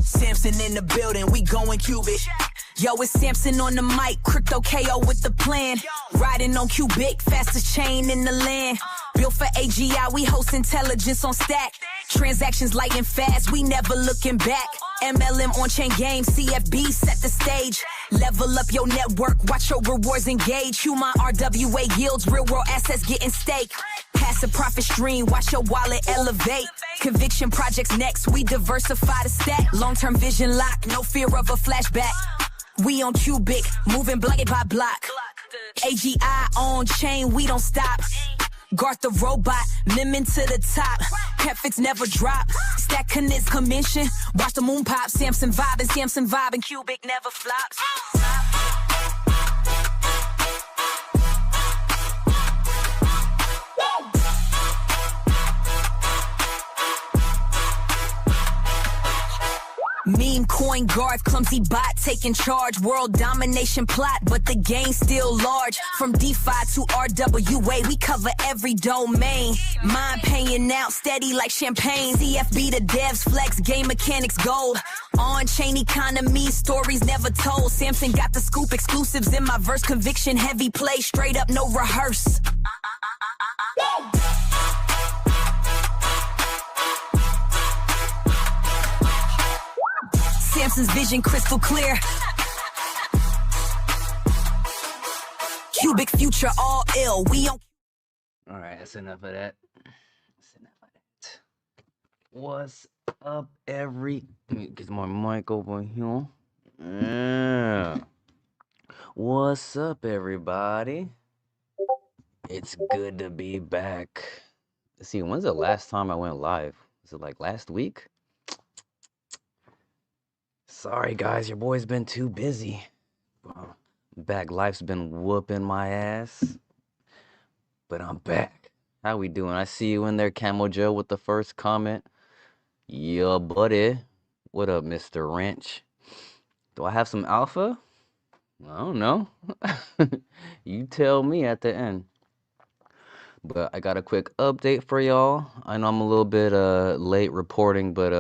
Samson in the building, we going Qbic. Yo, it's Samson on the mic, crypto KO with the plan. Riding on Qubic, fastest chain in the land. Built for AGI, we host intelligence on stack. Transactions light and fast, we never looking back. MLM on-chain game, CFB set the stage. Level up your network, watch your rewards engage. Qmine RWA yields, real world assets getting staked. Passive profit stream, watch your wallet elevate. Conviction projects next, we diversify the stack. Long-term vision lock, no fear of a flashback. We on Qubic, moving block by block. AGI on chain, we don't stop. Garth the robot, lemon to the top. Prefix never drop. Stack connects commission. Watch the moon pop. Samson vibing, Qubic never flops. Meme coin Garth, clumsy bot taking charge. World domination plot, but the game's still large. From DeFi to RWA, we cover every domain. Mind paying out, steady like champagne. CFB the devs, flex, game mechanics gold. On-chain economy, stories never told. Samson got the scoop, exclusives in my verse. Conviction, heavy play, straight up, no rehearse. Samson's vision crystal clear. Qubic future all ill. We on. All right, that's enough of that. What's up, Let me get my mic over here. Yeah. What's up, everybody? It's good to be back. Let's see, when's the last time I went live? Was it like last week? Sorry, guys, your boy's been too busy. Back, life's been whooping my ass. But I'm back. How we doing? I see you in there, Camo Joe, with the first comment. Yeah, buddy. What up, Mr. Wrench? Do I have some alpha? I don't know. You tell me at the end. But I got a quick update for y'all. I know I'm a little bit late reporting, but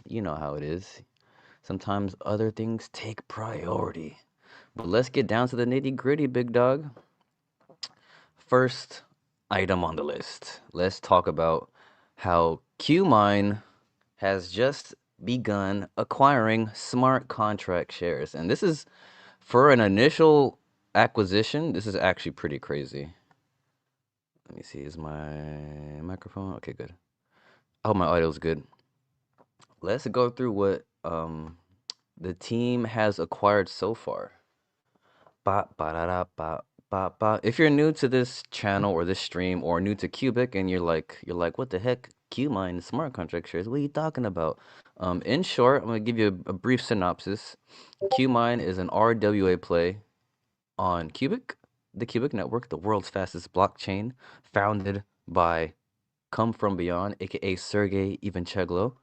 you know how it is. Sometimes other things take priority. But let's get down to the nitty-gritty, big dog. First item on the list. Let's talk about how Qmine has just begun acquiring smart contract shares. And this is, for an initial acquisition, this is actually pretty crazy. Let me see, is my microphone? Okay, good. I hope my audio is good. Let's go through what the team has acquired so far. If you're new to this channel or this stream or new to Qubic and you're like, what the heck? Qmine smart contract shares? What are you talking about? In short, I'm gonna give you a brief synopsis. Qmine is an RWA play on Qubic, the Qubic network, the world's fastest blockchain, founded by Come From Beyond, aka Sergey Ivancheglo,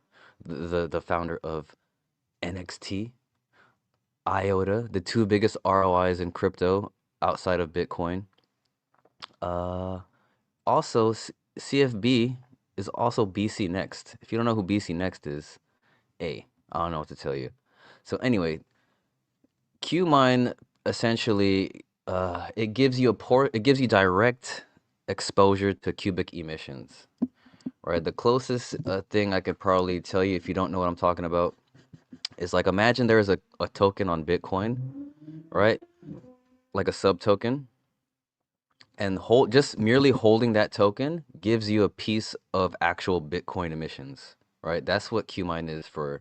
the founder of NXT, IOTA, the two biggest ROIs in crypto outside of Bitcoin. Also, CFB is also BC Next. If you don't know who BC Next is, I don't know what to tell you. So anyway, Qmine essentially it gives you direct exposure to Qubic emissions. Right, the closest thing I could probably tell you if you don't know what I'm talking about is like, imagine there's a token on Bitcoin, right? Like a sub token, and just merely holding that token gives you a piece of actual Bitcoin emissions, right? That's what Qmine is for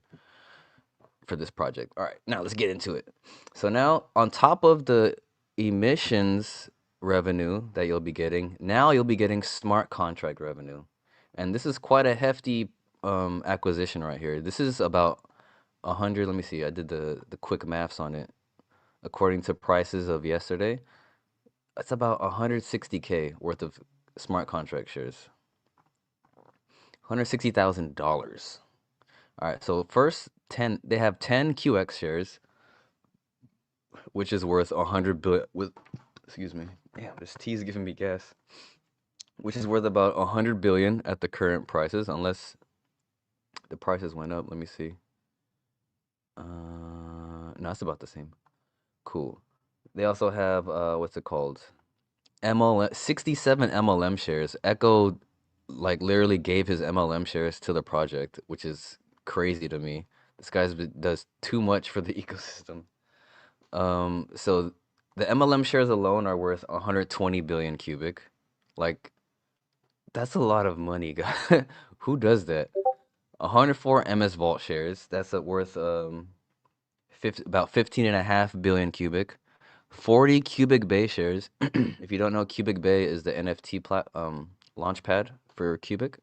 this project. All right, now let's get into it. So now, on top of the emissions revenue that you'll be getting, now you'll be getting smart contract revenue. And this is quite a hefty acquisition right here. This is about 100. Let me see. I did the quick maths on it. According to prices of yesterday, it's about 160K worth of smart contract shares. $160,000. All right. So first 10, they have 10 QX shares, which is worth 100 billion. With, excuse me. Damn, this tea is giving me gas. Which is worth about 100 billion at the current prices, unless the prices went up. Let me see. No, it's about the same. Cool. They also have what's it called? MLM, 67 MLM shares. Echo like literally gave his MLM shares to the project, which is crazy to me. This guy does too much for the ecosystem. So the MLM shares alone are worth 120 billion cubic. Like that's a lot of money, guy. Who does that? 104 MS Vault shares. That's worth 50, about 15 and a half billion cubic. 40 Qubic Bay shares. If you don't know, Qubic Bay is the NFT launchpad for Qubic.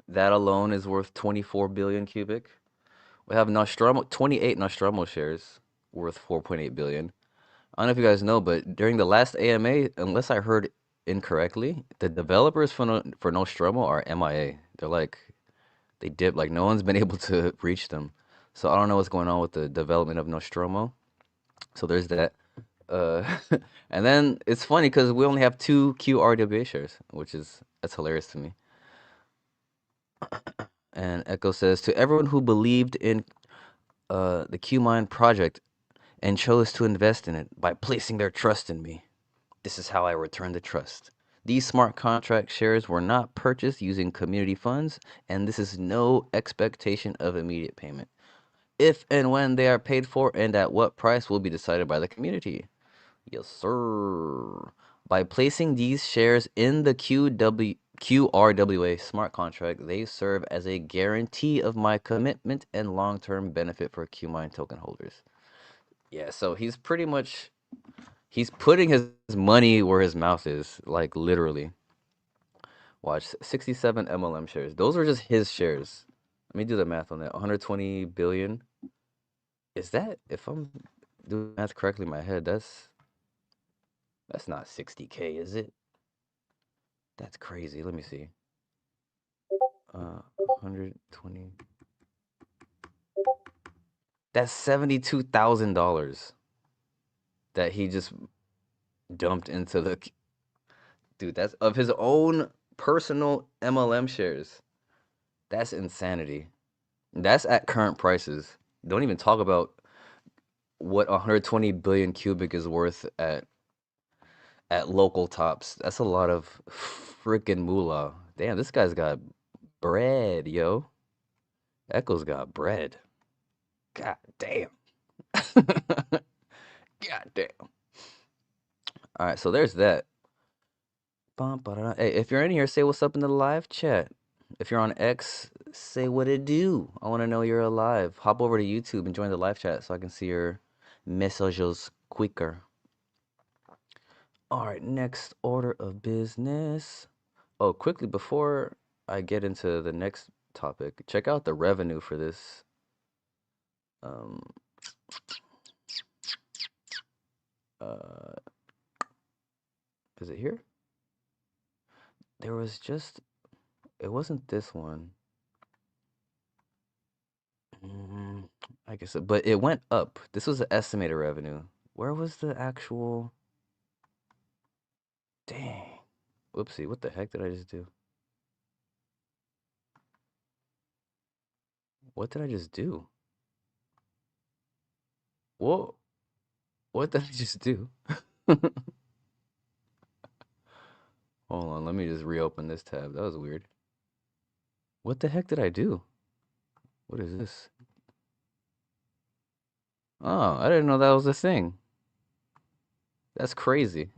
That alone is worth 24 billion cubic. We have Nostromo, 28 Nostromo shares worth 4.8 billion. I don't know if you guys know, but during the last AMA, unless I heard incorrectly, the developers for Nostromo are MIA. They're like they dipped. Like no one's been able to reach them. So I don't know what's going on with the development of Nostromo. So there's that. Uh, and then it's funny because we only have two QRWA shares, which is that's hilarious to me. And Echo says to everyone who believed in the Qmine project and chose to invest in it by placing their trust in me. This is how I return the trust. These smart contract shares were not purchased using community funds, and this is no expectation of immediate payment. If and when they are paid for and at what price will be decided by the community. Yes, sir. By placing these shares in the QRWA smart contract, they serve as a guarantee of my commitment and long-term benefit for Qmine token holders. Yeah, so he's pretty much he's putting his money where his mouth is, like literally. Watch 67 MLM shares. Those are just his shares. Let me do the math on that. 120 billion. Is that if I'm doing math correctly in my head, that's not 60K, is it? That's crazy. Let me see. 120. That's $72,000 that he just dumped into the dude. That's of his own personal MLM shares. That's insanity. That's at current prices. Don't even talk about what 120 billion cubic is worth at local tops. That's a lot of freaking moolah. Damn, this guy's got bread, yo. Echo's got bread. God damn. God damn. All right, so there's that. Hey, if you're in here, say what's up in the live chat. If you're on X, say what it do. I want to know you're alive. Hop over to YouTube and join the live chat so I can see your messages quicker. All right, next order of business. Oh, quickly before I get into the next topic, check out the revenue for this. Uh, is it here? There was just, it wasn't this one. I guess, but it went up. This was the estimated revenue. Where was the actual? Dang. Whoopsie, what the heck did I just do? What did I just do? Whoa. What did I just do? Hold on, let me just reopen this tab. That was weird. What the heck did I do? What is this? Oh, I didn't know that was a thing. That's crazy.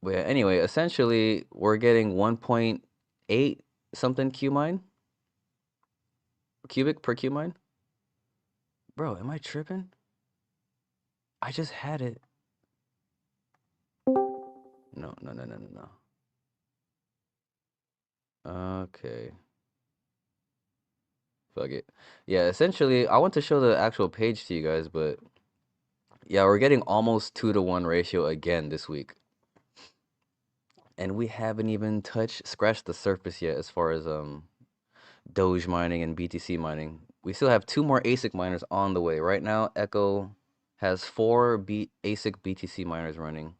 But yeah, anyway, essentially, we're getting 1.8 something Qmine? Cubic per Qmine? Bro, am I tripping? I just had it. No, no, no, no, no, no. Okay. Fuck it. Yeah, essentially, I want to show the actual page to you guys, but yeah, we're getting almost 2-to-1 ratio again this week. And we haven't even scratched the surface yet as far as Doge mining and BTC mining. We still have 2 more ASIC miners on the way. Right now, Echo has 4 ASIC BTC miners running.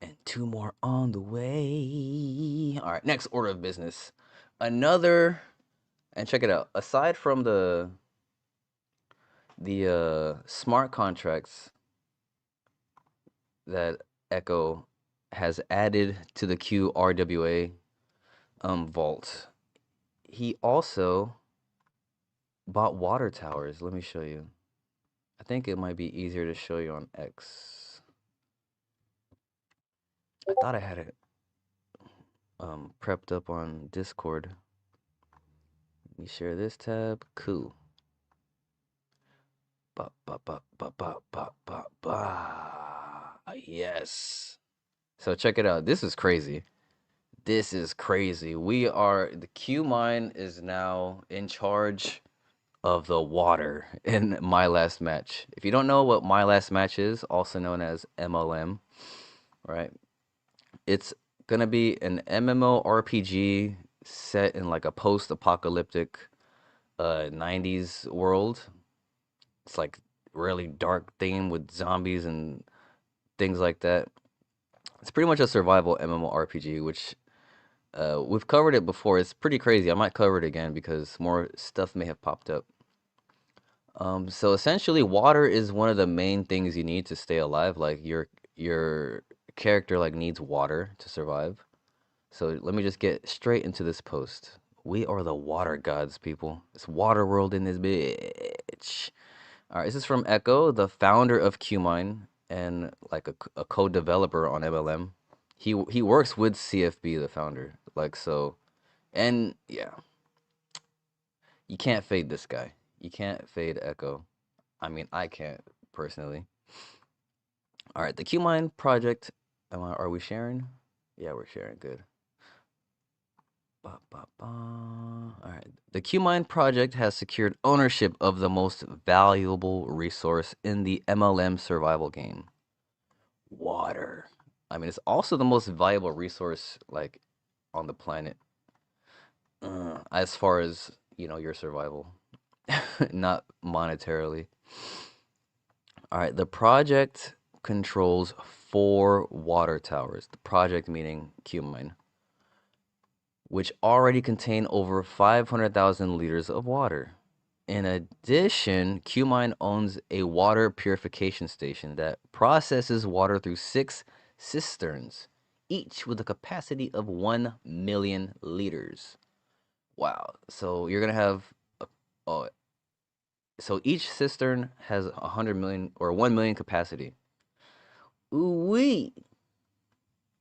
And 2 more on the way. All right, next order of business. And check it out. Aside from the smart contracts that Echo has added to the QRWA vault, he also bought water towers. Let me show you. I think it might be easier to show you on X. I thought I had it prepped up on Discord. Let me share this tab. Cool. Ba ba ba ba ba ba ba ba. Yes. So check it out. This is crazy. This is crazy. The Qmine is now in charge of the water in My Last Match. If you don't know what My Last Match is, also known as MLM, right? It's gonna be an MMORPG set in like a post-apocalyptic 90s world. It's like really dark theme with zombies and things like that. It's pretty much a survival MMORPG, which we've covered it before. It's pretty crazy. I might cover it again because more stuff may have popped up. So essentially, water is one of the main things you need to stay alive. Like your character like needs water to survive. So let me just get straight into this post. We are the water gods, people. It's water world in this bitch. All right, this is from Echo, the founder of Qmine and like a co-developer on MLM. He works with CFB, the founder. Like so, and yeah, you can't fade this guy. You can't fade Echo. I mean, I can't personally. All right, the Qmine project. Are we sharing? Yeah, we're sharing. Good. Ba, ba, ba. All right. The Qmine project has secured ownership of the most valuable resource in the MLM survival game, water. I mean, it's also the most valuable resource like on the planet, as far as your survival, not monetarily. All right. The project controls 4 water towers. The project meaning Qmine, which already contain over 500,000 liters of water. In addition, Qmine owns a water purification station that processes water through 6 cisterns, each with a capacity of 1 million liters. Wow. So you're going to have oh, so each cistern has 100 million or 1 million capacity. Ooh wee.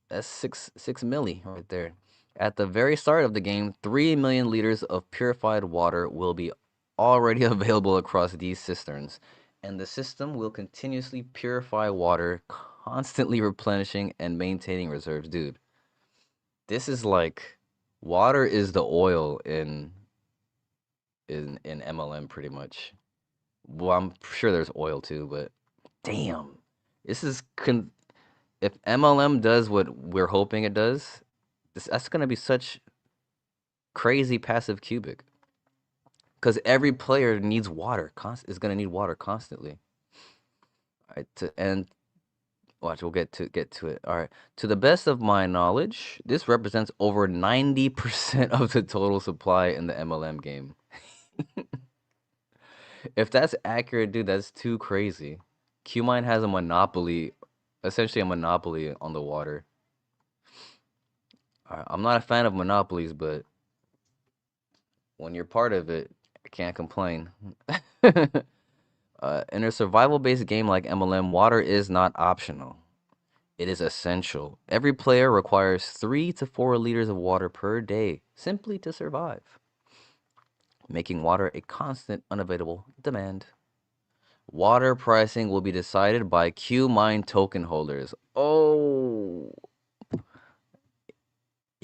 That's 6 milli right there. At the very start of the game, 3 million liters of purified water will be already available across these cisterns, and the system will continuously purify water, constantly replenishing and maintaining reserves. Dude, this is like water is the oil in MLM pretty much. Well, I'm sure there's oil too, but damn, this is if MLM does what we're hoping it does, that's gonna be such crazy passive cubic. Because every player needs water. Is gonna need water constantly. All right, and watch, we'll get to it. All right. To the best of my knowledge, this represents over 90% of the total supply in the MLM game. If that's accurate, dude, that's too crazy. Qmine has a monopoly, essentially a monopoly on the water. All right, I'm not a fan of monopolies, but when you're part of it, I can't complain. In a survival-based game like MLM, water is not optional. It is essential. Every player requires 3 to 4 liters of water per day simply to survive, making water a constant, unavailable demand. Water pricing will be decided by Qmine token holders. Oh,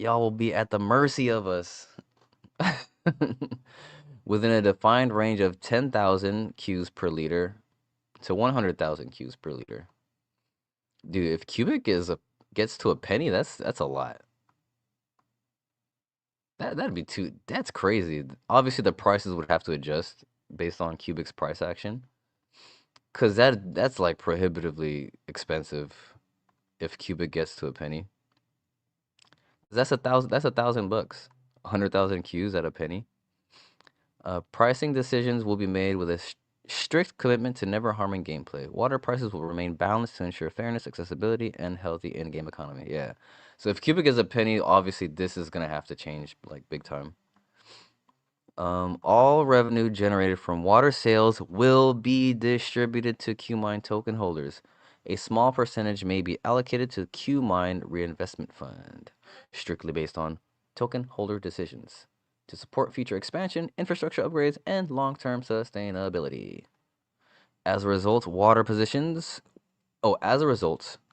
y'all will be at the mercy of us. Within a defined range of 10,000 Qs per liter to 100,000 Qs per liter. Dude, if Qubic gets to a penny, that's a lot. That'd be too. That's crazy. Obviously, the prices would have to adjust based on Qubic's price action, cause that's like prohibitively expensive if Qubic gets to a penny. That's $1,000. That's $1,000. 100,000 Qs at a penny. Pricing decisions will be made with a strict commitment to never harming gameplay. Water prices will remain balanced to ensure fairness, accessibility, and healthy in-game economy. Yeah. So if Qubic is a penny, obviously this is gonna have to change like big time. All revenue generated from water sales will be distributed to Qmine token holders. A small percentage may be allocated to Qmine Reinvestment Fund, strictly based on token holder decisions, to support future expansion, infrastructure upgrades, and long-term sustainability. As a result, water positions Qmine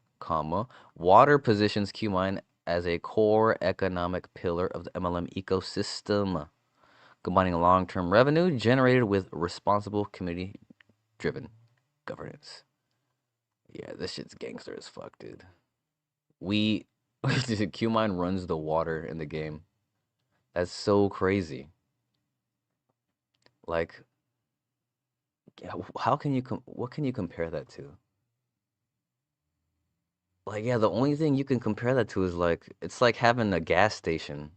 as a core economic pillar of the MLM ecosystem, combining long-term revenue generated with responsible community-driven governance. Yeah, this shit's gangster as fuck, dude. Qmine runs the water in the game. That's so crazy. Like, yeah, how can you what can you compare that to? Like, yeah, the only thing you can compare that to is like it's like having a gas station.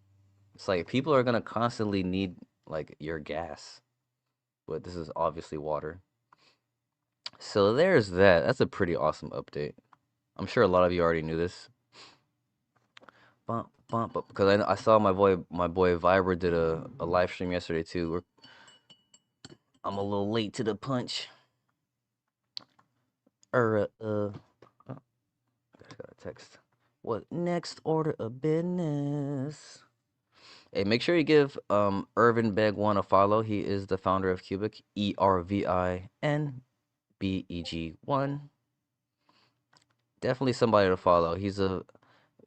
It's like people are gonna constantly need like your gas, but this is obviously water. So there's that. That's a pretty awesome update. I'm sure a lot of you already knew this. But because I saw my boy Viber did a live stream yesterday too. I'm a little late to the punch. Oh, I got a text. What next order of business? Hey, make sure you give Irvin Beg one a follow. He is the founder of Qubic, ERVINBEG1. Definitely somebody to follow. He's a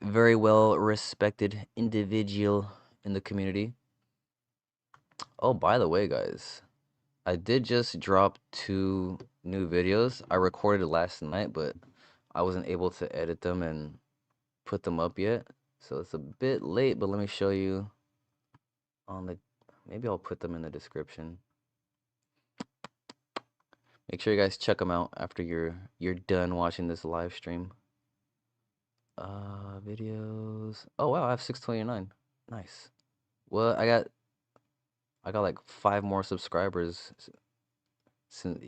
very well respected individual in the community. Oh, by the way, guys, I did just drop 2 new videos. I recorded last night, but I wasn't able to edit them and put them up yet. So it's a bit late, but let me show you on the, maybe I'll put them in the description. Make sure you guys check them out after you're done watching this live stream. Videos. Oh wow, I have 629. Nice. Well, I got like 5 more subscribers since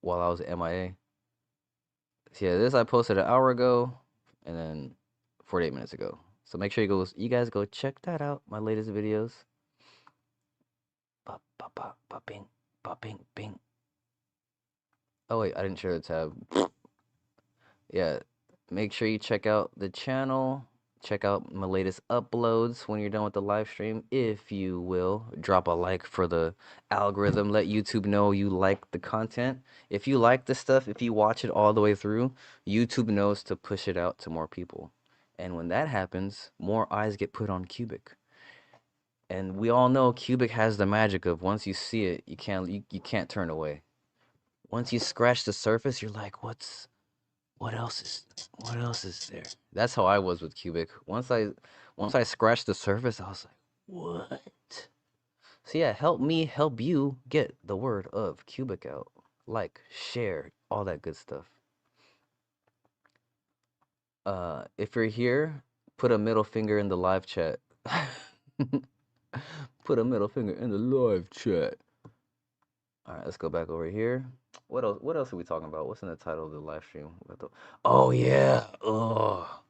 while I was MIA. So yeah, this I posted an hour ago and then 48 minutes ago. So make sure you guys go check that out, my latest videos. Ba ba ba ba bing ba bing bing. Oh wait, I didn't share the tab. Yeah, make sure you check out the channel. Check out my latest uploads when you're done with the live stream. If you will, drop a like for the algorithm. Let YouTube know you like the content. If you like the stuff, if you watch it all the way through, YouTube knows to push it out to more people. And when that happens, more eyes get put on Qubic. And we all know Qubic has the magic of once you see it, you can't turn away. Once you scratch the surface, you're like, what else is there? That's how I was with Qubic. Once I scratched the surface, I was like, what? So yeah, help me help you get the word of Qubic out. Like, share, all that good stuff. If you're here, put a middle finger in the live chat. Put a middle finger in the live chat. All right, let's go back over here. What else? What else are we talking about? What's in the title of the live stream? Oh yeah. Oh,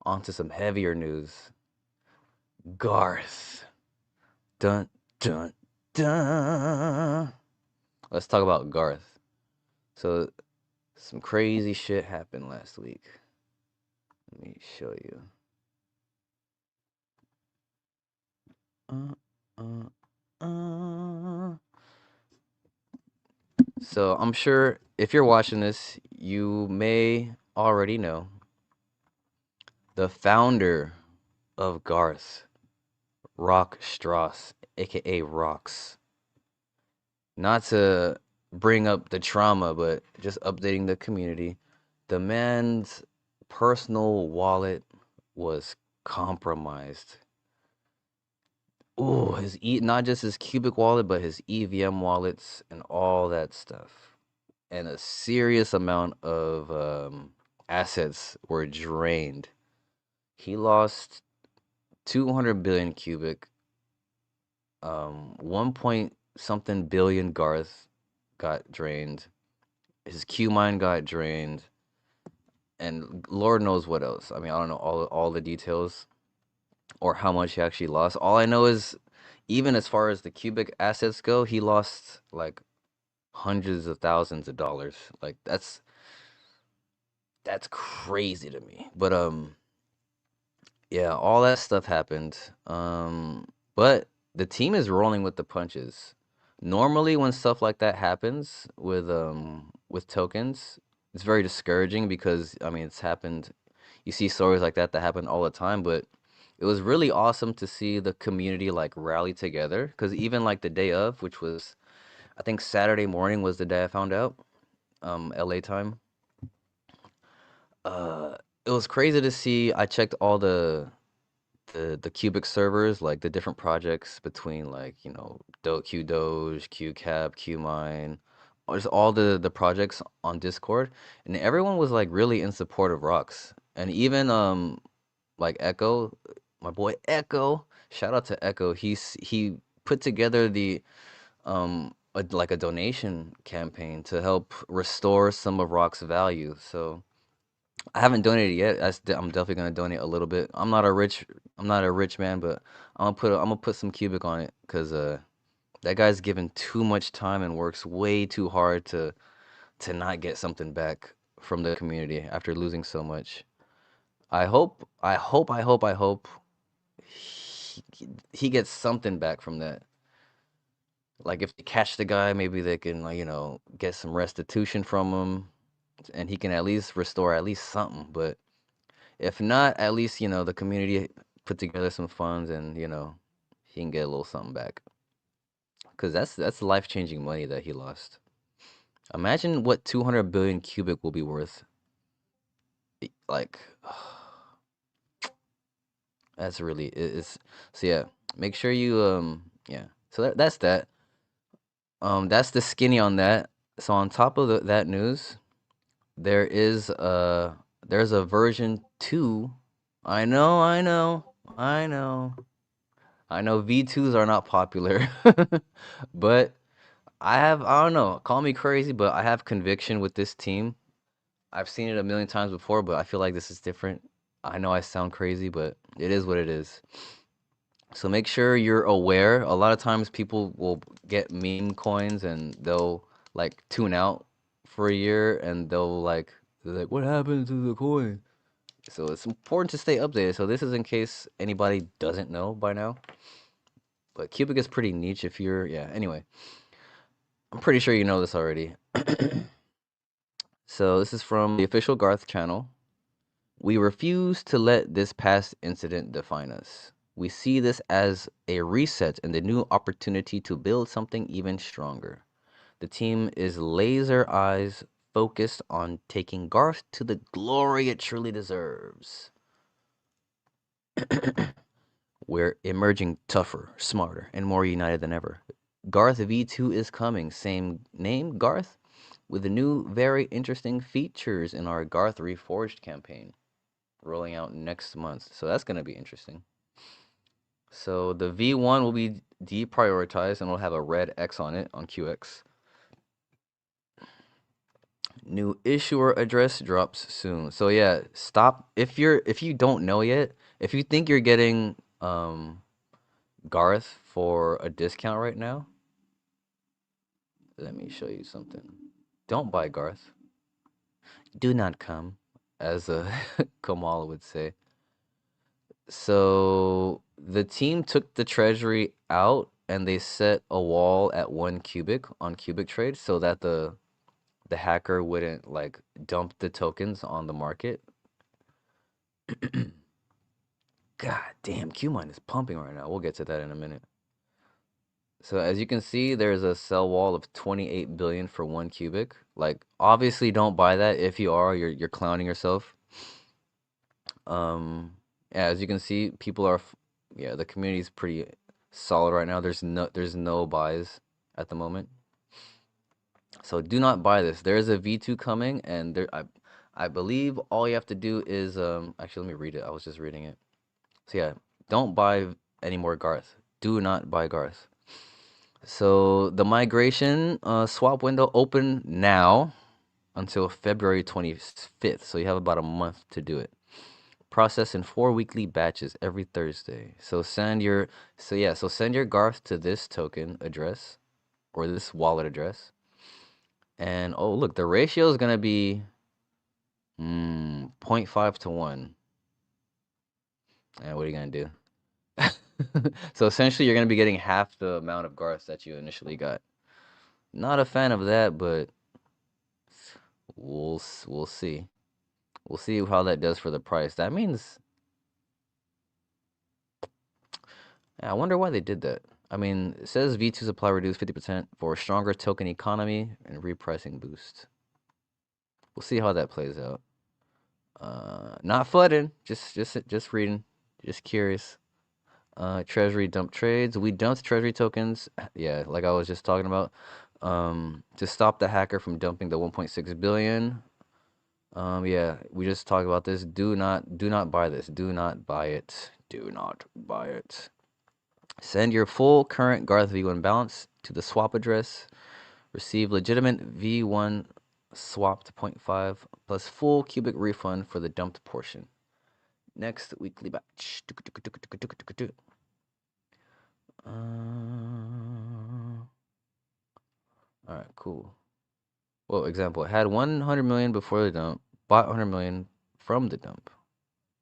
on to some heavier news. Garth. Dun dun dun. Let's talk about Garth. So, some crazy shit happened last week. Let me show you. So I'm sure if you're watching this, you may already know the founder of Garth, Rock Strauss, aka Rocks. Not to bring up the trauma, but just updating the community. The man's personal wallet was compromised. Ooh, not just his Qubic wallet, but his EVM wallets and all that stuff. And a serious amount of assets were drained. He lost 200 billion Qubic, 1 point something billion Garth got drained. His Qmine got drained, and Lord knows what else. I mean, I don't know all the details or how much he actually lost. All I know is, even as far as the Qubic assets go, he lost like hundreds of thousands of dollars. Like that's crazy to me. But yeah, all that stuff happened. But the team is rolling with the punches. Normally, when stuff like that happens with tokens, it's very discouraging because I mean it's happened. You see stories like that happen all the time, but it was really awesome to see the community like rally together. Because even like the day of, which was I think Saturday morning was the day I found out, LA time. Uh, it was crazy to see. I checked all the Qubic servers, like the different projects between like, QDoge, QCap, Qmine, or just all the projects on Discord, and everyone was like really in support of Rocks. And even like Echo, my boy Echo, shout out to Echo. He put together like a donation campaign to help restore some of Rock's value. So I haven't donated yet. I'm definitely gonna donate a little bit. I'm not a rich man, but I'm gonna put some Qubic on it because that guy's given too much time and works way too hard to not get something back from the community after losing so much. I hope he gets something back from that. Like if they catch the guy, maybe they can like, get some restitution from him, and he can at least restore at least something. But if not, at least, the community put together some funds and, he can get a little something back. Because that's life-changing money that he lost. Imagine what 200 billion Qubic will be worth. Like, that's really it's so yeah, make sure you yeah. So that's that. That's the skinny on that. So on top of that news, there is there's a version 2. I know. I know V2s are not popular, but I don't know, call me crazy, but I have conviction with this team. I've seen it a million times before, but I feel like this is different. I know I sound crazy, but it is what it is. So make sure you're aware. A lot of times people will get meme coins and they'll like tune out for a year and they're like, what happened to the coin? So it's important to stay updated. So this is in case anybody doesn't know by now. But Qubic is pretty niche if you're, yeah, anyway. I'm pretty sure you know this already. So this is from the official Garth channel. We refuse to let this past incident define us. We see this as a reset and a new opportunity to build something even stronger. The team is laser eyes focused on taking Garth to the glory it truly deserves. We're emerging tougher, smarter, and more united than ever. Garth V2 is coming. Same name, Garth, with the new, very interesting features in our Garth Reforged campaign rolling out next month. So that's going to be interesting. So the V1 will be deprioritized and we'll have a red X on it on QX. New issuer address drops soon. So yeah, stop if you don't know yet, if you think you're getting Garth for a discount right now, let me show you something. Don't buy Garth. Do not come, as Kamala would say. So the team took the treasury out and they set a wall at 1 Qubic on Qubic trade so that the hacker wouldn't like dump the tokens on the market. God damn, Qmine is pumping right now. We'll get to that in a minute. So as you can see, there's a sell wall of 28 billion for 1 Qubic. Like, obviously, don't buy that. If you are, you're clowning yourself. Yeah, as you can see, people are, yeah, the community is pretty solid right now. There's no buys at the moment. So do not buy this. There is a V2 coming, and I believe all you have to do is actually, let me read it. I was just reading it. So yeah, don't buy any more Garth. Do not buy Garth. So the migration swap window open now until February 25th. So you have about a month to do it. Process in 4 weekly batches every Thursday. So send your Garth to this token address or this wallet address. And oh look, the ratio is gonna be 0.5 to 1. And what are you gonna do? So essentially, you're gonna be getting half the amount of Garths that you initially got. Not a fan of that, but we'll see. We'll see how that does for the price. That means, I wonder why they did that. I mean, it says V2 supply reduced 50% for a stronger token economy and repricing boost. We'll see how that plays out. Not flooding, just reading, just curious. Treasury dump trades. We dumped treasury tokens. Yeah, like I was just talking about. To stop the hacker from dumping the 1.6 billion. Yeah, we just talked about this. Do not buy this. Do not buy it. Do not buy it. Send your full current Garth V1 balance to the swap address. Receive legitimate V1 swapped 0.5 plus full Qubic refund for the dumped portion. Next weekly batch. All right, cool. Well, example, had 100 million before the dump, bought 100 million from the dump.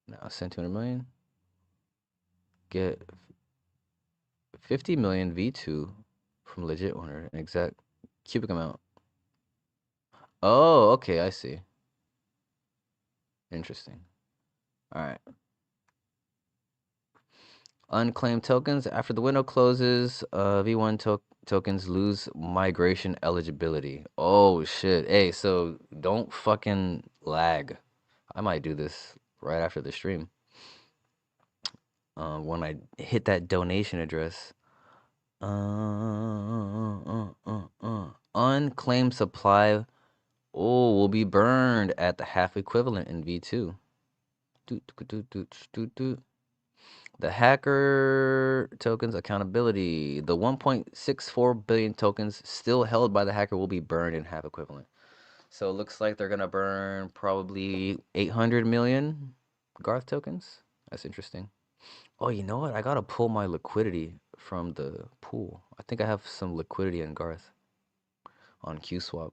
Now send 200 million. Get 50 million V2 from legit owner, an exact Qubic amount. Oh, okay, I see. Interesting. All right. Unclaimed tokens. After the window closes, V1 tokens lose migration eligibility. Oh, shit. Hey, so don't fucking lag. I might do this right after the stream. When I hit that donation address. Unclaimed supply will be burned at the half equivalent in V2. The hacker tokens accountability. The 1.64 billion tokens still held by the hacker will be burned in half equivalent. So it looks like they're going to burn probably 800 million Garth tokens. That's interesting. Oh, you know what? I got to pull my liquidity from the pool. I think I have some liquidity in Garth on QSwap.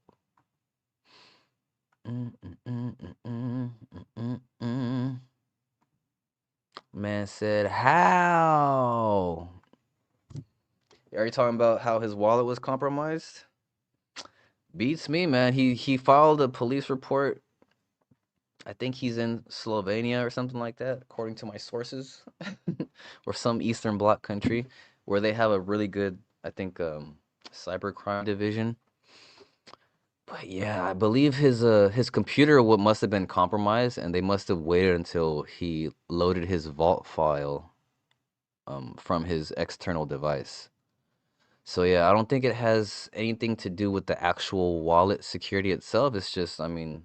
Man said, how? Are you talking about how his wallet was compromised? Beats me, man. He filed a police report. I think he's in Slovenia or something like that, according to my sources, or some Eastern Bloc country where they have a really good, I think, cybercrime division. But yeah, I believe his computer must have been compromised, and they must have waited until he loaded his vault file from his external device. So yeah, I don't think it has anything to do with the actual wallet security itself. It's just, I mean,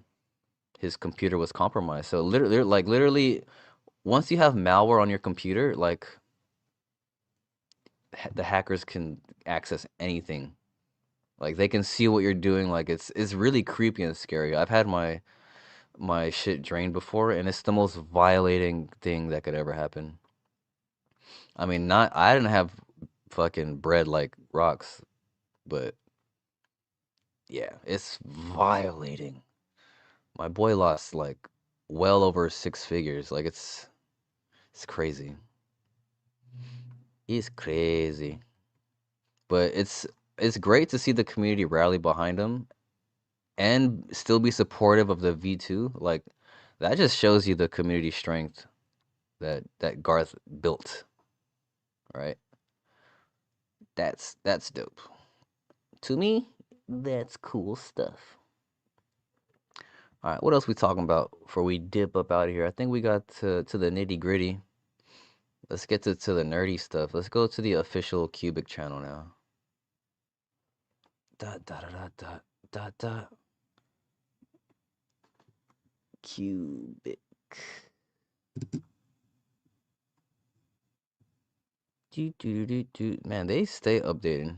his computer was compromised. So literally, once you have malware on your computer, like the hackers can access anything. Like they can see what you're doing. Like it's really creepy and scary. I've had my shit drained before, and it's the most violating thing that could ever happen. I mean, I didn't have fucking bread like rocks, but yeah, it's violating. My boy lost like well over 6 figures. Like it's crazy. He's crazy. But it's great to see the community rally behind him and still be supportive of the V2. Like that just shows you the community strength. that Garth built, right? That's dope. To me, that's cool stuff. All right, what else we talking about before we dip up out of here? I think we got to the nitty gritty. Let's get to the nerdy stuff. Let's go to the official Qubic channel now. Dot dot dot dot dot dot. Qubic. Man, they stay updating.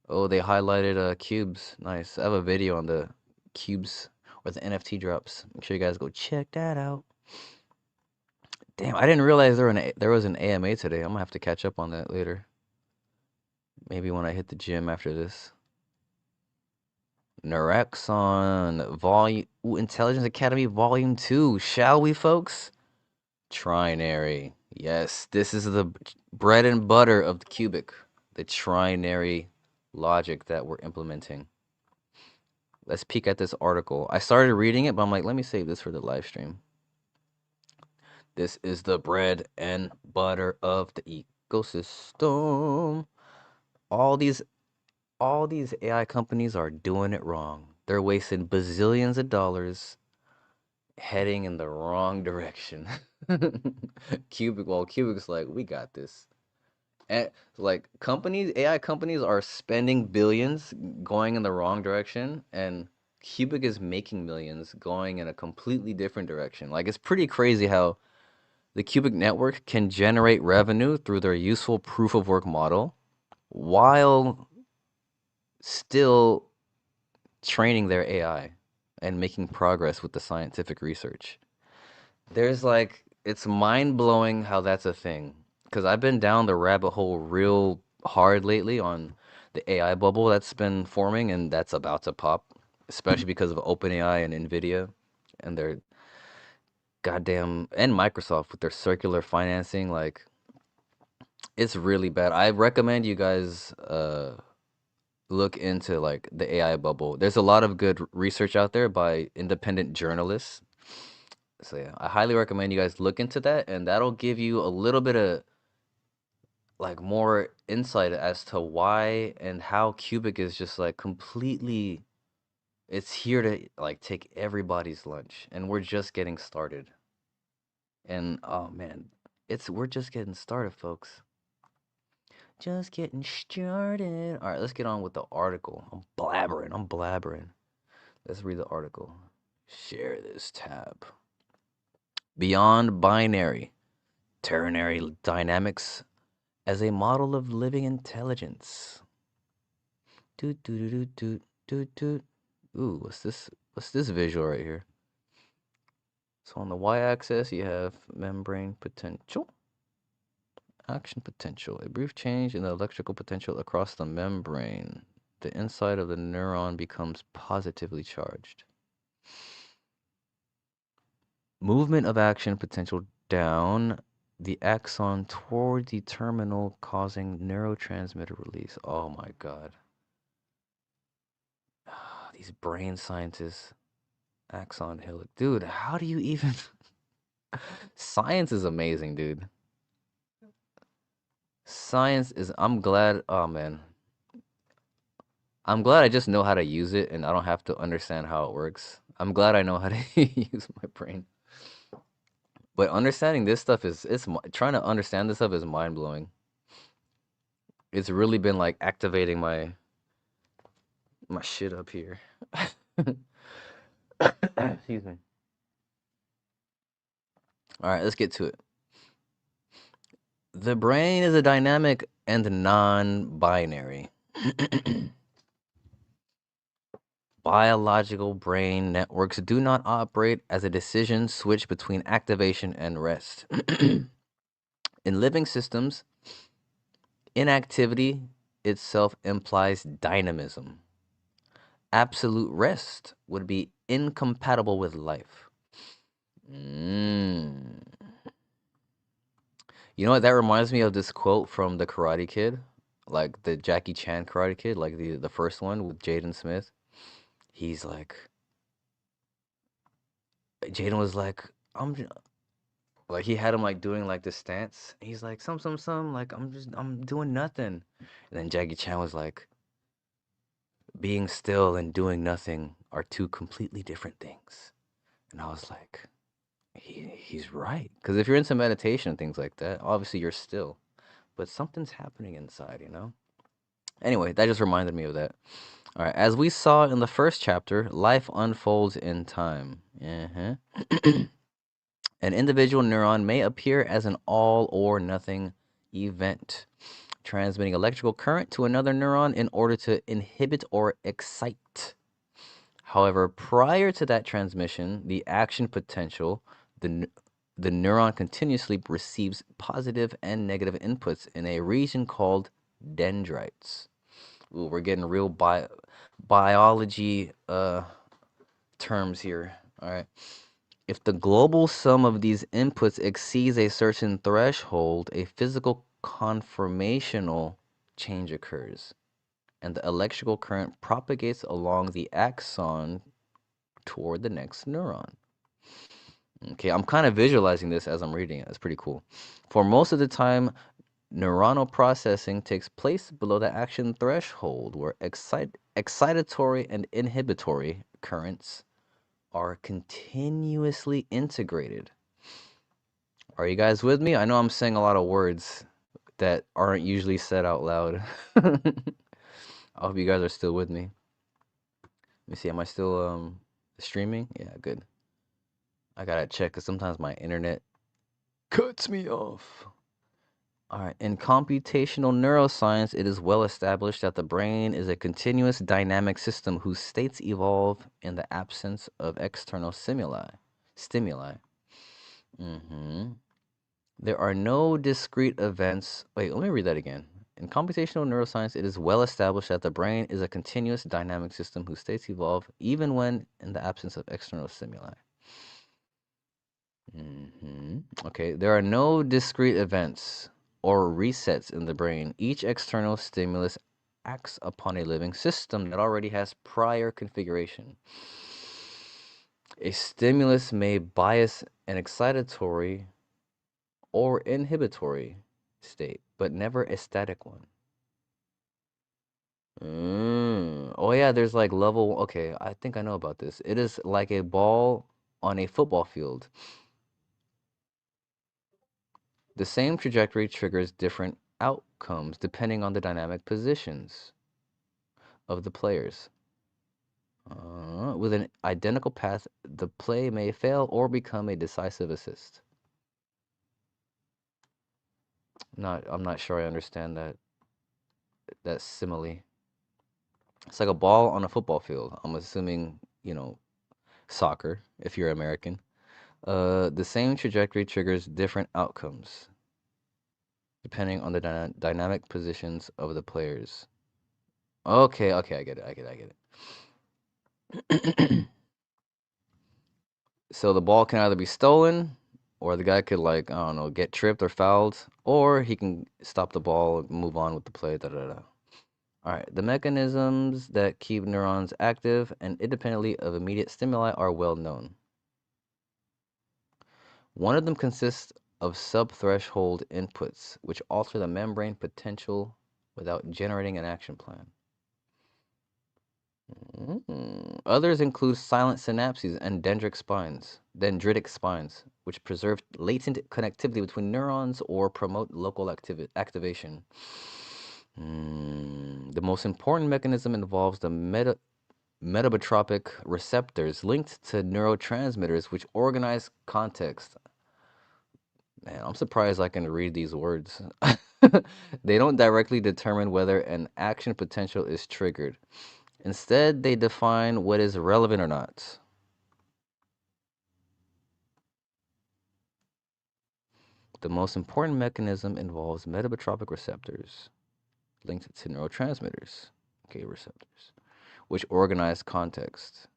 Oh, they highlighted cubes. Nice. I have a video on the cubes or the NFT drops. Make sure you guys go check that out. Damn, I didn't realize there was an AMA today. I'm gonna have to catch up on that later. Maybe when I hit the gym after this. Naraxon Volume Intelligence Academy Volume 2. Shall we, folks? Trinary. Yes, this is the bread and butter of the Qubic. The trinary logic that we're implementing. Let's peek at this article. I started reading it, but I'm like, let me save this for the live stream. This is the bread and butter of the ecosystem. All these AI companies are doing it wrong. They're wasting bazillions of dollars heading in the wrong direction. Qubic's like, we got this. And like AI companies are spending billions going in the wrong direction, and Qubic is making millions going in a completely different direction. Like, it's pretty crazy how the Qubic network can generate revenue through their useful proof of work model while still training their AI and making progress with the scientific research. It's mind blowing how that's a thing. Because I've been down the rabbit hole real hard lately on the AI bubble that's been forming and that's about to pop, especially because of OpenAI and NVIDIA and their goddamn, and Microsoft with their circular financing. Like, it's really bad. I recommend you guys look into like the AI bubble. There's a lot of good research out there by independent journalists. So yeah, I highly recommend you guys look into that, and that'll give you a little bit of like more insight as to why and how Qubic is just like completely, it's here to like take everybody's lunch, and we're just getting started. And oh man, we're just getting started, folks. Just getting started. All right, let's get on with the article. I'm blabbering. Let's read the article. Share this tab. Beyond binary, ternary dynamics as a model of living intelligence. Doot doot doot doot doot doot. Ooh, what's this? What's this visual right here? So on the y-axis, you have membrane potential, action potential, a brief change in the electrical potential across the membrane. The inside of the neuron becomes positively charged. Movement of action potential down the axon toward the terminal, causing neurotransmitter release. Oh my God. These brain scientists. Axon Hill. Dude, how do you even... Science is amazing, dude. Science is... I'm glad... Oh, man. I'm glad I just know how to use it and I don't have to understand how it works. I'm glad I know how to use my brain. But understanding this stuff trying to understand this stuff is mind-blowing. It's really been like activating my shit up here. Excuse me. All right, let's get to it. The brain is a dynamic and non-binary. Biological brain networks do not operate as a decision switch between activation and rest. In living systems, inactivity itself implies dynamism. Absolute rest would be incompatible with life. You know what? That reminds me of this quote from the Karate Kid, like the Jackie Chan Karate Kid, like the first one with Jaden Smith. He's like, Jaden was like, Like he had him like doing like this stance. He's like some like I'm doing nothing. And then Jackie Chan was like, being still and doing nothing are two completely different things. And I was like, he's right. Because if you're into meditation and things like that, obviously you're still, but something's happening inside, you know? Anyway, that just reminded me of that. All right, as we saw in the first chapter, life unfolds in time. Uh-huh. An individual neuron may appear as an all or nothing event, transmitting electrical current to another neuron in order to inhibit or excite. However, prior to that transmission, the action potential, the, the neuron continuously receives positive and negative inputs in a region called dendrites. Ooh, we're getting real biology terms here. All right. If the global sum of these inputs exceeds a certain threshold, a physical conformational change occurs, and the electrical current propagates along the axon toward the next neuron. Okay, I'm kind of visualizing this as I'm reading it. That's pretty cool. For most of the time, neuronal processing takes place below the action threshold, where excitatory and inhibitory currents are continuously integrated. Are you guys with me? I know I'm saying a lot of words that aren't usually said out loud. I hope you guys are still with me. Let me see, am I still streaming? Yeah, good. I gotta check because sometimes my internet cuts me off. All right. In computational neuroscience, it is well established that the brain is a continuous dynamic system whose states evolve in the absence of external stimuli. Hmm. There are no discrete events. Wait, let me read that again. In computational neuroscience, it is well established that the brain is a continuous dynamic system whose states evolve even when in the absence of external stimuli. Okay, there are no discrete events or resets in the brain. Each external stimulus acts upon a living system that already has prior configuration. A stimulus may bias an excitatory or inhibitory state, but never a static one. Oh yeah, there's like level. Okay, I think I know about this. It is like a ball on a football field. The same trajectory triggers different outcomes depending on the dynamic positions of the players. With an identical path, the play may fail or become a decisive assist. I'm not sure I understand that simile. It's like a ball on a football field. I'm assuming, soccer if you're American. The same trajectory triggers different outcomes depending on the dynamic positions of the players. Okay, I get it. I get it. So the ball can either be stolen, or the guy could, like, I don't know, get tripped or fouled, or he can stop the ball and move on with the play. Da da da. All right. The mechanisms that keep neurons active and independently of immediate stimuli are well known. One of them consists of subthreshold inputs, which alter the membrane potential without generating an action plan. Others include silent synapses and dendritic spines, which preserve latent connectivity between neurons or promote local activation. The most important mechanism involves the metabotropic receptors linked to neurotransmitters, which organize context. Man, I'm surprised I can read these words. They don't directly determine whether an action potential is triggered. Instead, they define what is relevant or not. The most important mechanism involves metabotropic receptors linked to neurotransmitters. Okay, receptors, which organize context.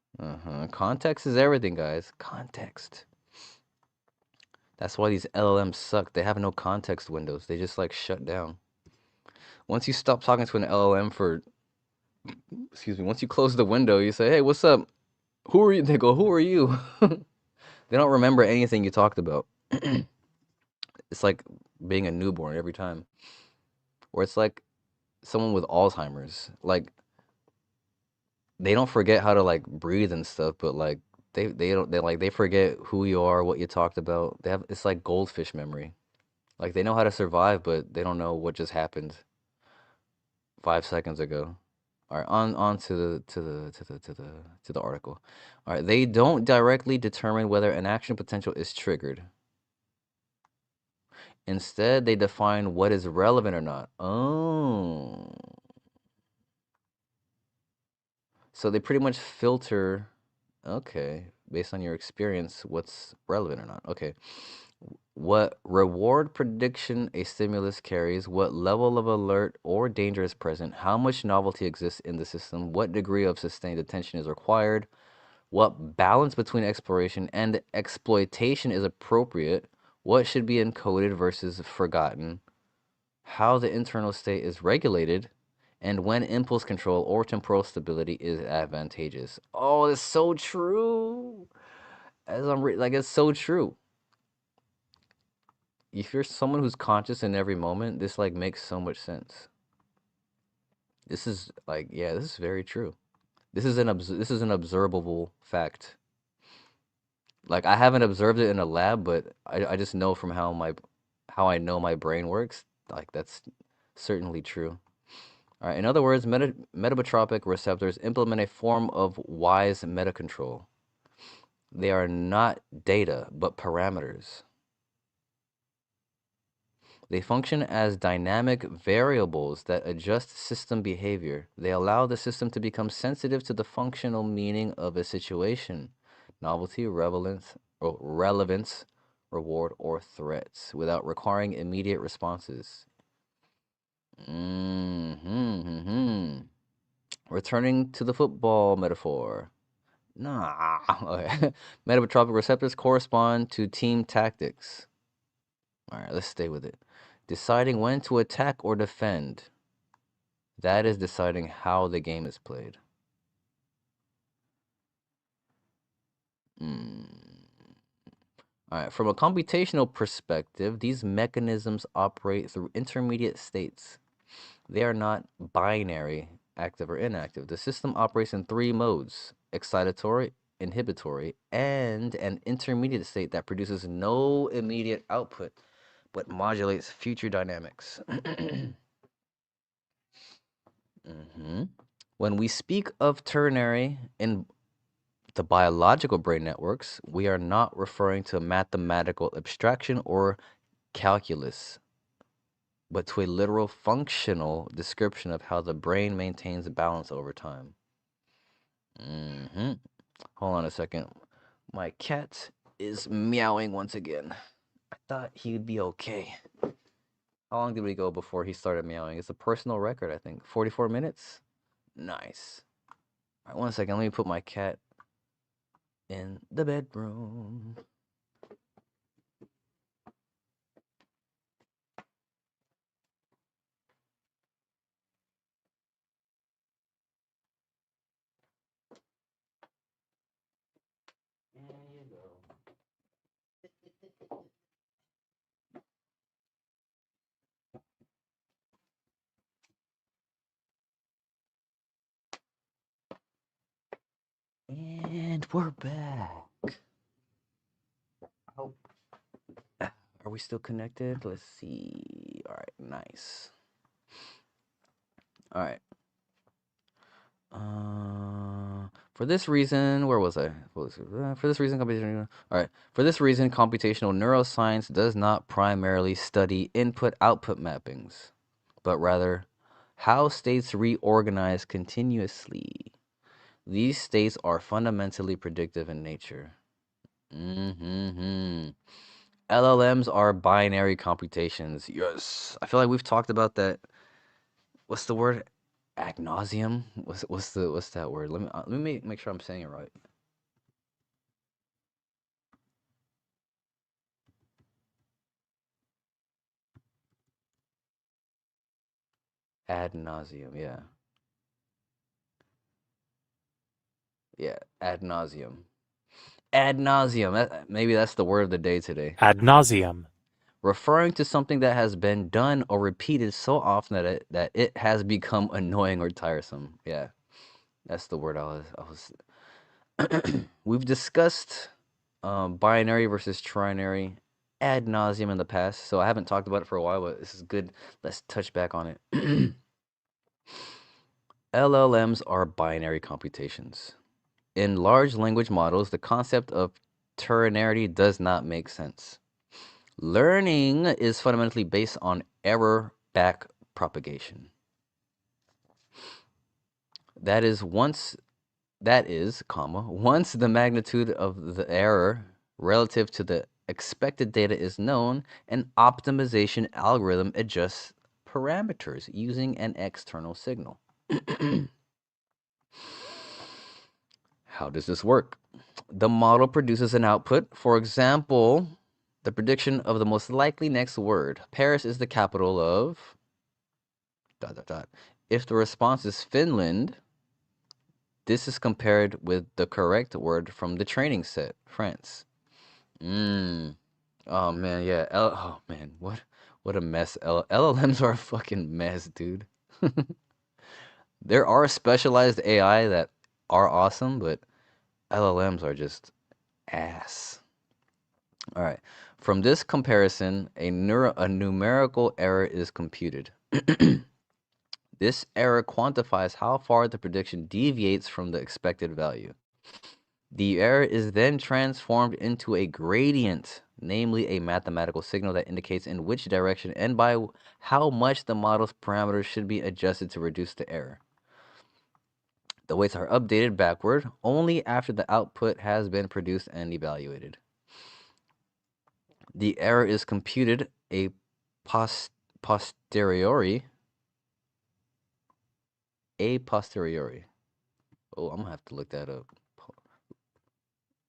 Context is everything, guys. Context. That's why these LLMs suck. They have no context windows. They just like shut down. Once you stop talking to an LLM once you close the window, you say, "Hey, what's up? Who are you?" They go, "Who are you?" They don't remember anything you talked about. It's like being a newborn every time. Or it's like someone with Alzheimer's. Like they don't forget how to like breathe and stuff, but like they don't they forget who you are, what you talked about. They have it's like goldfish memory. Like they know how to survive, but they don't know what just happened 5 seconds ago. All right, on to the article. All right, they don't directly determine whether an action potential is triggered. Instead, they define what is relevant or not. Oh. So they pretty much filter, okay, based on your experience, what's relevant or not. Okay. What reward prediction a stimulus carries, what level of alert or danger is present, how much novelty exists in the system, what degree of sustained attention is required, what balance between exploration and exploitation is appropriate, what should be encoded versus forgotten, how the internal state is regulated, and when impulse control or temporal stability is advantageous. Oh, it's so true. As like it's so true. If you're someone who's conscious in every moment, this like makes so much sense. This is like yeah, this is very true. This is an observable fact. Like I haven't observed it in a lab, but I just know from how I know my brain works. Like that's certainly true. All right. In other words, metabotropic receptors implement a form of wise meta control. They are not data, but parameters. They function as dynamic variables that adjust system behavior. They allow the system to become sensitive to the functional meaning of a situation, novelty, relevance, reward, or threats, without requiring immediate responses. Mm-hmm. Returning to the football metaphor. Nah. Okay. Metabotropic receptors correspond to team tactics. All right, let's stay with it. Deciding when to attack or defend. That is deciding how the game is played. Mm. All right, from a computational perspective, these mechanisms operate through intermediate states. They are not binary, active or inactive. The system operates in three modes: excitatory, inhibitory, and an intermediate state that produces no immediate output but modulates future dynamics. hmm When we speak of ternary in the biological brain networks, we are not referring to mathematical abstraction or calculus, but to a literal functional description of how the brain maintains balance over time. hmm Hold on a second. My cat is meowing once again. I thought he'd be okay. How long did we go before he started meowing? It's a personal record, I think. 44 minutes? Nice. All right, one second. Let me put my cat in the bedroom. There you go. And we're back. Oh, are we still connected? Let's see. All right, nice. All right. For this reason, where was I? For this reason, computational. All right. For this reason, computational neuroscience does not primarily study input-output mappings, but rather how states reorganize continuously. These states are fundamentally predictive in nature. Mm-hmm. LLMs are binary computations. Yes. I feel like we've talked about that. What's the word? Ad nauseum? What's that word? Let me make sure I'm saying it right. Ad nauseum. Yeah. Yeah. Ad nauseum. Ad nauseum. Maybe that's the word of the day today. Ad nauseum. referring to something that has been done or repeated so often that it has become annoying or tiresome. Yeah, that's the word We've discussed binary versus trinary ad nauseum in the past, so I haven't talked about it for a while, but this is good. Let's touch back on it. LLMs are binary computations. In large language models, the concept of ternarity does not make sense. Learning is fundamentally based on error back propagation. That is, once the magnitude of the error relative to the expected data is known, an optimization algorithm adjusts parameters using an external signal. How does this work? The model produces an output. For example, the prediction of the most likely next word. Paris is the capital of... ... If the response is Finland, this is compared with the correct word from the training set, France. Oh man, yeah. Oh man, what a mess. LLMs are a fucking mess, dude. There are specialized AI that are awesome, but LLMs are just ass. All right. From this comparison, a numerical error is computed. This error quantifies how far the prediction deviates from the expected value. The error is then transformed into a gradient, namely a mathematical signal that indicates in which direction and by how much the model's parameters should be adjusted to reduce the error. The weights are updated backward only after the output has been produced and evaluated. The error is computed a posteriori. Oh, I'm gonna have to look that up.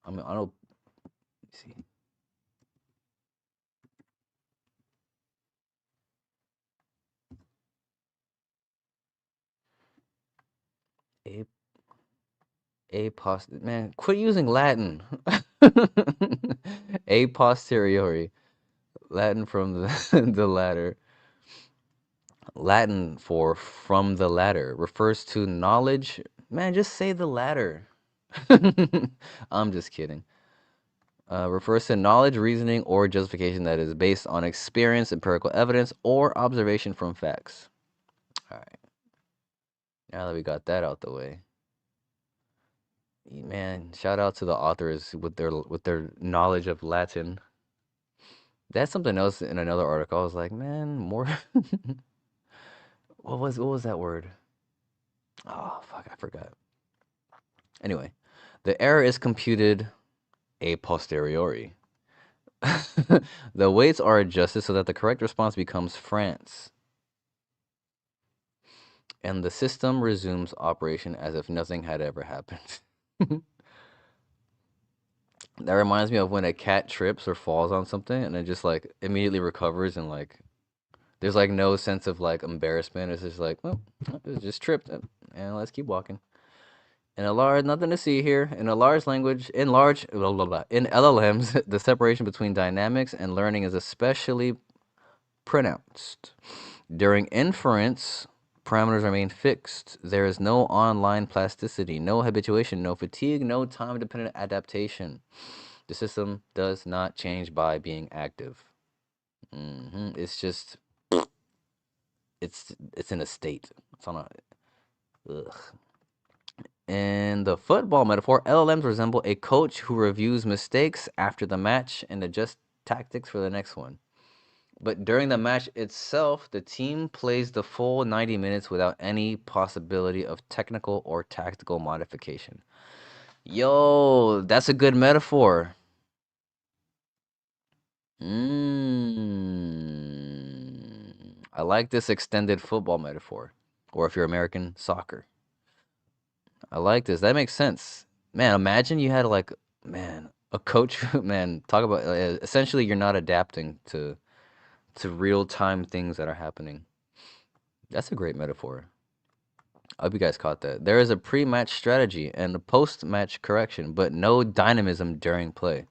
I mean, I don't see. Man, quit using Latin. A posteriori. Latin from the the ladder. Latin for from the ladder refers to knowledge. Man, just say the ladder. I'm just kidding. Refers to knowledge, reasoning, or justification that is based on experience, empirical evidence, or observation from facts. All right. Now that we got that out the way, man, shout out to the authors with their knowledge of Latin. That's something else in another article. I was like, man, more. What was that word? Oh fuck, I forgot. Anyway, the error is computed a posteriori. The weights are adjusted so that the correct response becomes France. And the system resumes operation as if nothing had ever happened. That reminds me of when a cat trips or falls on something and it just like immediately recovers and like there's like no sense of like embarrassment. It's just like, well, it just tripped and let's keep walking. In a large, nothing to see here. In a large language, in LLMs, the separation between dynamics and learning is especially pronounced. During inference, parameters remain fixed. There is no online plasticity, no habituation, no fatigue, no time-dependent adaptation. The system does not change by being active. It's just, it's in a state. It's on a, ugh. In the football metaphor, LLMs resemble a coach who reviews mistakes after the match and adjusts tactics for the next one. But during the match itself, the team plays the full 90 minutes without any possibility of technical or tactical modification. Yo, that's a good metaphor. I like this extended football metaphor. Or if you're American, soccer. I like this. That makes sense. Man, imagine you had like, man, a coach, man, talk about essentially you're not adapting to real-time things that are happening. That's a great metaphor. I hope you guys caught that. There is a pre-match strategy and a post-match correction, but no dynamism during play.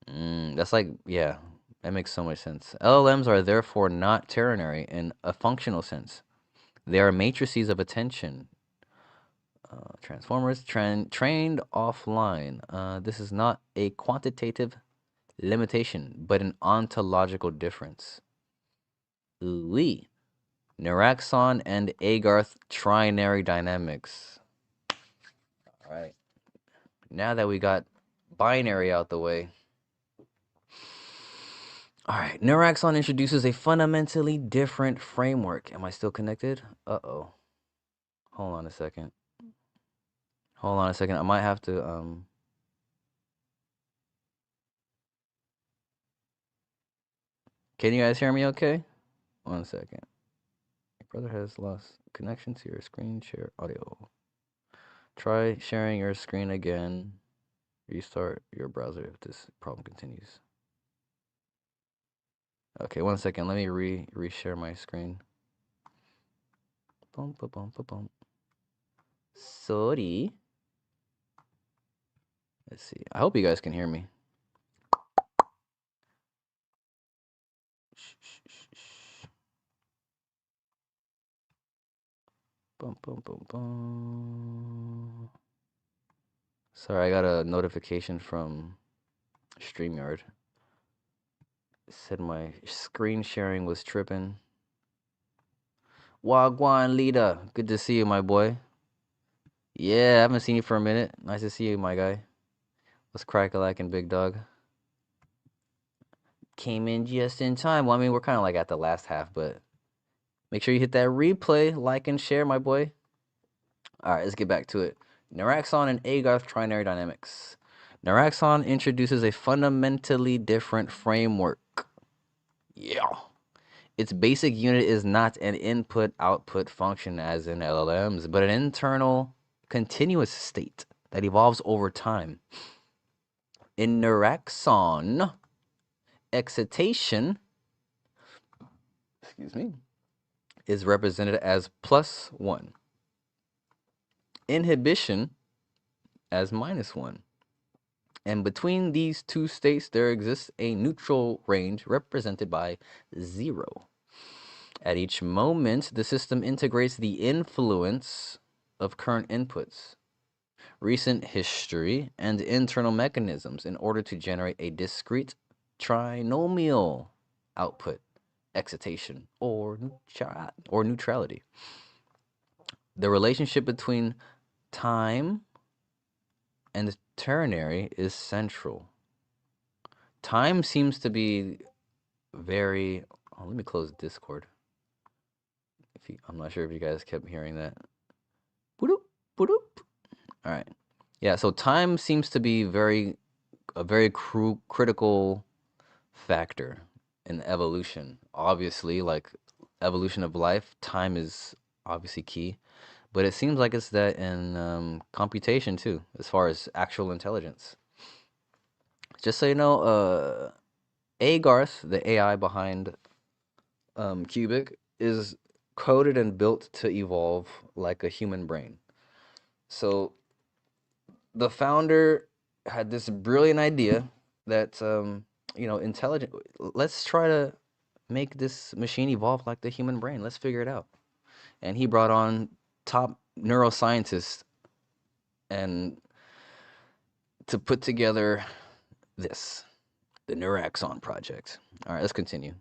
That's like, yeah, That makes so much sense. LLMs are therefore not ternary in a functional sense. They are matrices of attention. Transformers trained offline. This is not a quantitative limitation, but an ontological difference. Ooh-wee. Naraxon and Agarth trinary dynamics. All right. Now that we got binary out the way. All right. Naraxon introduces a fundamentally different framework. Am I still connected? Uh-oh. Hold on a second. I might have to Can you guys hear me okay? 1 second. Your brother has lost connection to your screen share audio. Try sharing your screen again. Restart your browser if this problem continues. Okay, 1 second. Let me reshare my screen. Bum, bum, bum, bum, bum. Sorry. Let's see. I hope you guys can hear me. Bum, bum, bum, bum. Sorry, I got a notification from StreamYard. It said my screen sharing was tripping. Wagwan Lita, good to see you, my boy. Yeah, I haven't seen you for a minute. Nice to see you, my guy. What's crack-a-lackin', big dog? Came in just in time. Well, I mean, we're kind of like at the last half, but make sure you hit that replay, like, and share, my boy. All right, let's get back to it. Naraxon and Agarth trinary dynamics. Naraxon introduces a fundamentally different framework. Yeah. Its basic unit is not an input-output function as in LLMs, but an internal continuous state that evolves over time. In Naraxon, excitation, is represented as +1. Inhibition as -1. And between these two states, there exists a neutral range represented by 0. At each moment, the system integrates the influence of current inputs, recent history, and internal mechanisms in order to generate a discrete trinomial output, excitation, or neutrality. The relationship between time and ternary is central. Time seems to be very... Oh, let me close Discord. I'm not sure if you guys kept hearing that. Boop, boop. All right. Yeah, so time seems to be a very critical factor in evolution. Obviously, like evolution of life, time is obviously key. But it seems like it's that in computation too, as far as actual intelligence. Just so you know, Garth, the AI behind Qubic, is coded and built to evolve like a human brain. So the founder had this brilliant idea that, intelligent. Let's try to make this machine evolve like the human brain. Let's figure it out. And he brought on top neuroscientists and to put together the Naraxon project. All right, let's continue.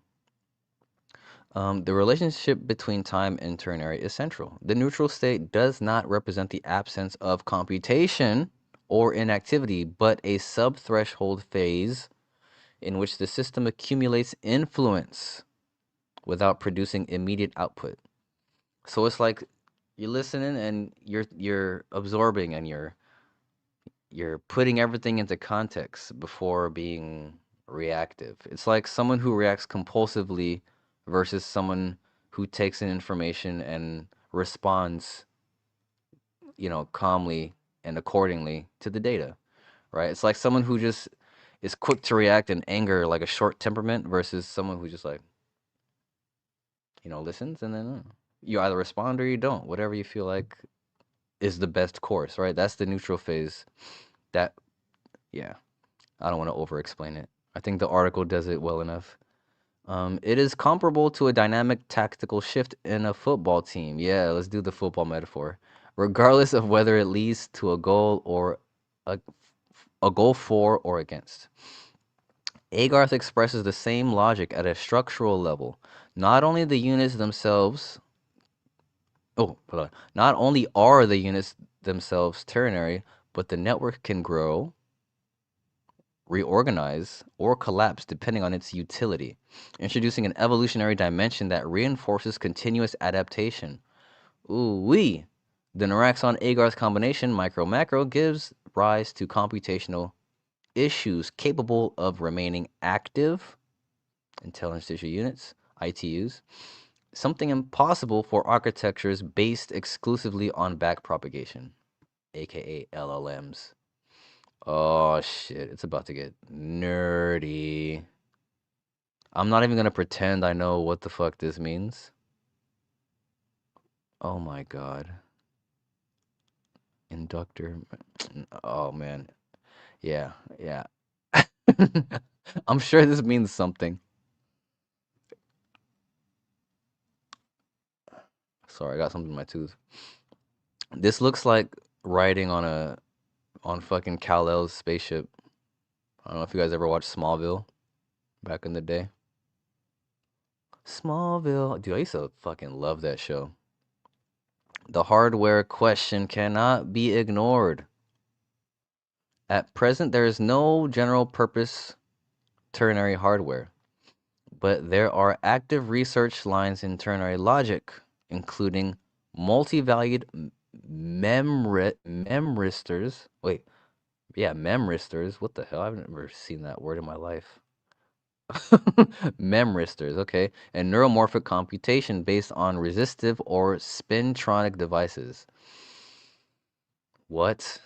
The relationship between time and ternary is central. The neutral state does not represent the absence of computation or inactivity, but a sub-threshold phase in which the system accumulates influence without producing immediate output. So it's like you're listening and you're absorbing and you're putting everything into context before being reactive. It's like someone who reacts compulsively versus someone who takes in information and responds, calmly and accordingly to the data, right? It's like someone who just is quick to react in anger, like a short temperament, versus someone who just like, listens and then you either respond or you don't, whatever you feel like is the best course, right? That's the neutral phase. That, yeah, I don't want to over explain it. I think the article does it well enough. It is comparable to a dynamic tactical shift in a football team. Yeah, let's do the football metaphor. Regardless of whether it leads to a, a goal for or against. Agarth expresses the same logic at a structural level. Not only the units themselves, not only are the units themselves ternary, but the network can grow, reorganize, or collapse depending on its utility, introducing an evolutionary dimension that reinforces continuous adaptation. Ooh-wee! The Naraxon-Agarth combination, micro-macro, gives rise to computational issues capable of remaining active, intelligence tissue units, ITUs, something impossible for architectures based exclusively on backpropagation, aka LLMs. Oh shit, it's about to get nerdy. I'm not even gonna pretend I know what the fuck this means. Oh my god. Inductor. Oh man. Yeah, yeah. I'm sure this means something. Sorry, I got something in my tooth. This looks like riding on fucking Kal-El's spaceship. I don't know if you guys ever watched Smallville back in the day. Smallville. Dude, I used to fucking love that show. The hardware question cannot be ignored. At present, there is no general purpose ternary hardware, but there are active research lines in ternary logic, including multi-valued memristors. Wait, yeah, memristors. What the hell? I've never seen that word in my life. Memristors, okay, and neuromorphic computation based on resistive or spintronic devices. What?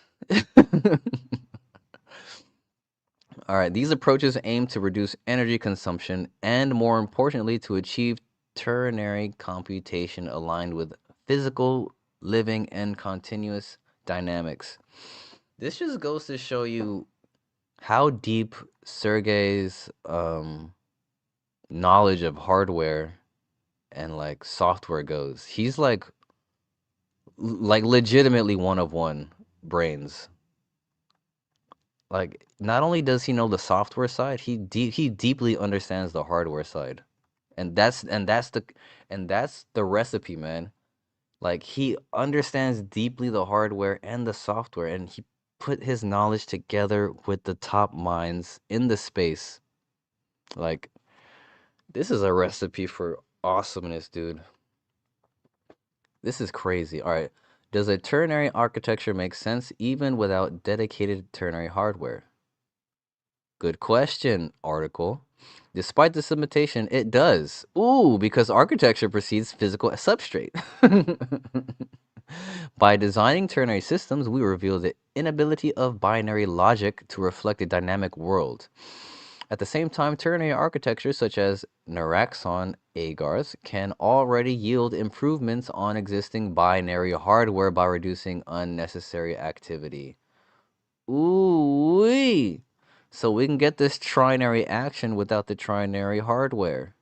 All right, these approaches aim to reduce energy consumption and, more importantly, to achieve ternary computation aligned with physical living and continuous dynamics. This just goes to show you how deep Sergey's knowledge of hardware and like software goes. He's like legitimately one of one brains. Like, not only does he know the software side, he deeply understands the hardware side. And that's the recipe, man. Like, he understands deeply the hardware and the software, and he put his knowledge together with the top minds in the space. Like, this is a recipe for awesomeness, dude. This is crazy. All right. Does a ternary architecture make sense even without dedicated ternary hardware? Good question, article. Despite this limitation, it does. Ooh, because architecture precedes physical substrate. By designing ternary systems, we reveal the inability of binary logic to reflect a dynamic world. At the same time, ternary architectures such as Naraxon Agarth can already yield improvements on existing binary hardware by reducing unnecessary activity. Ooh-wee! So we can get this trinary action without the trinary hardware.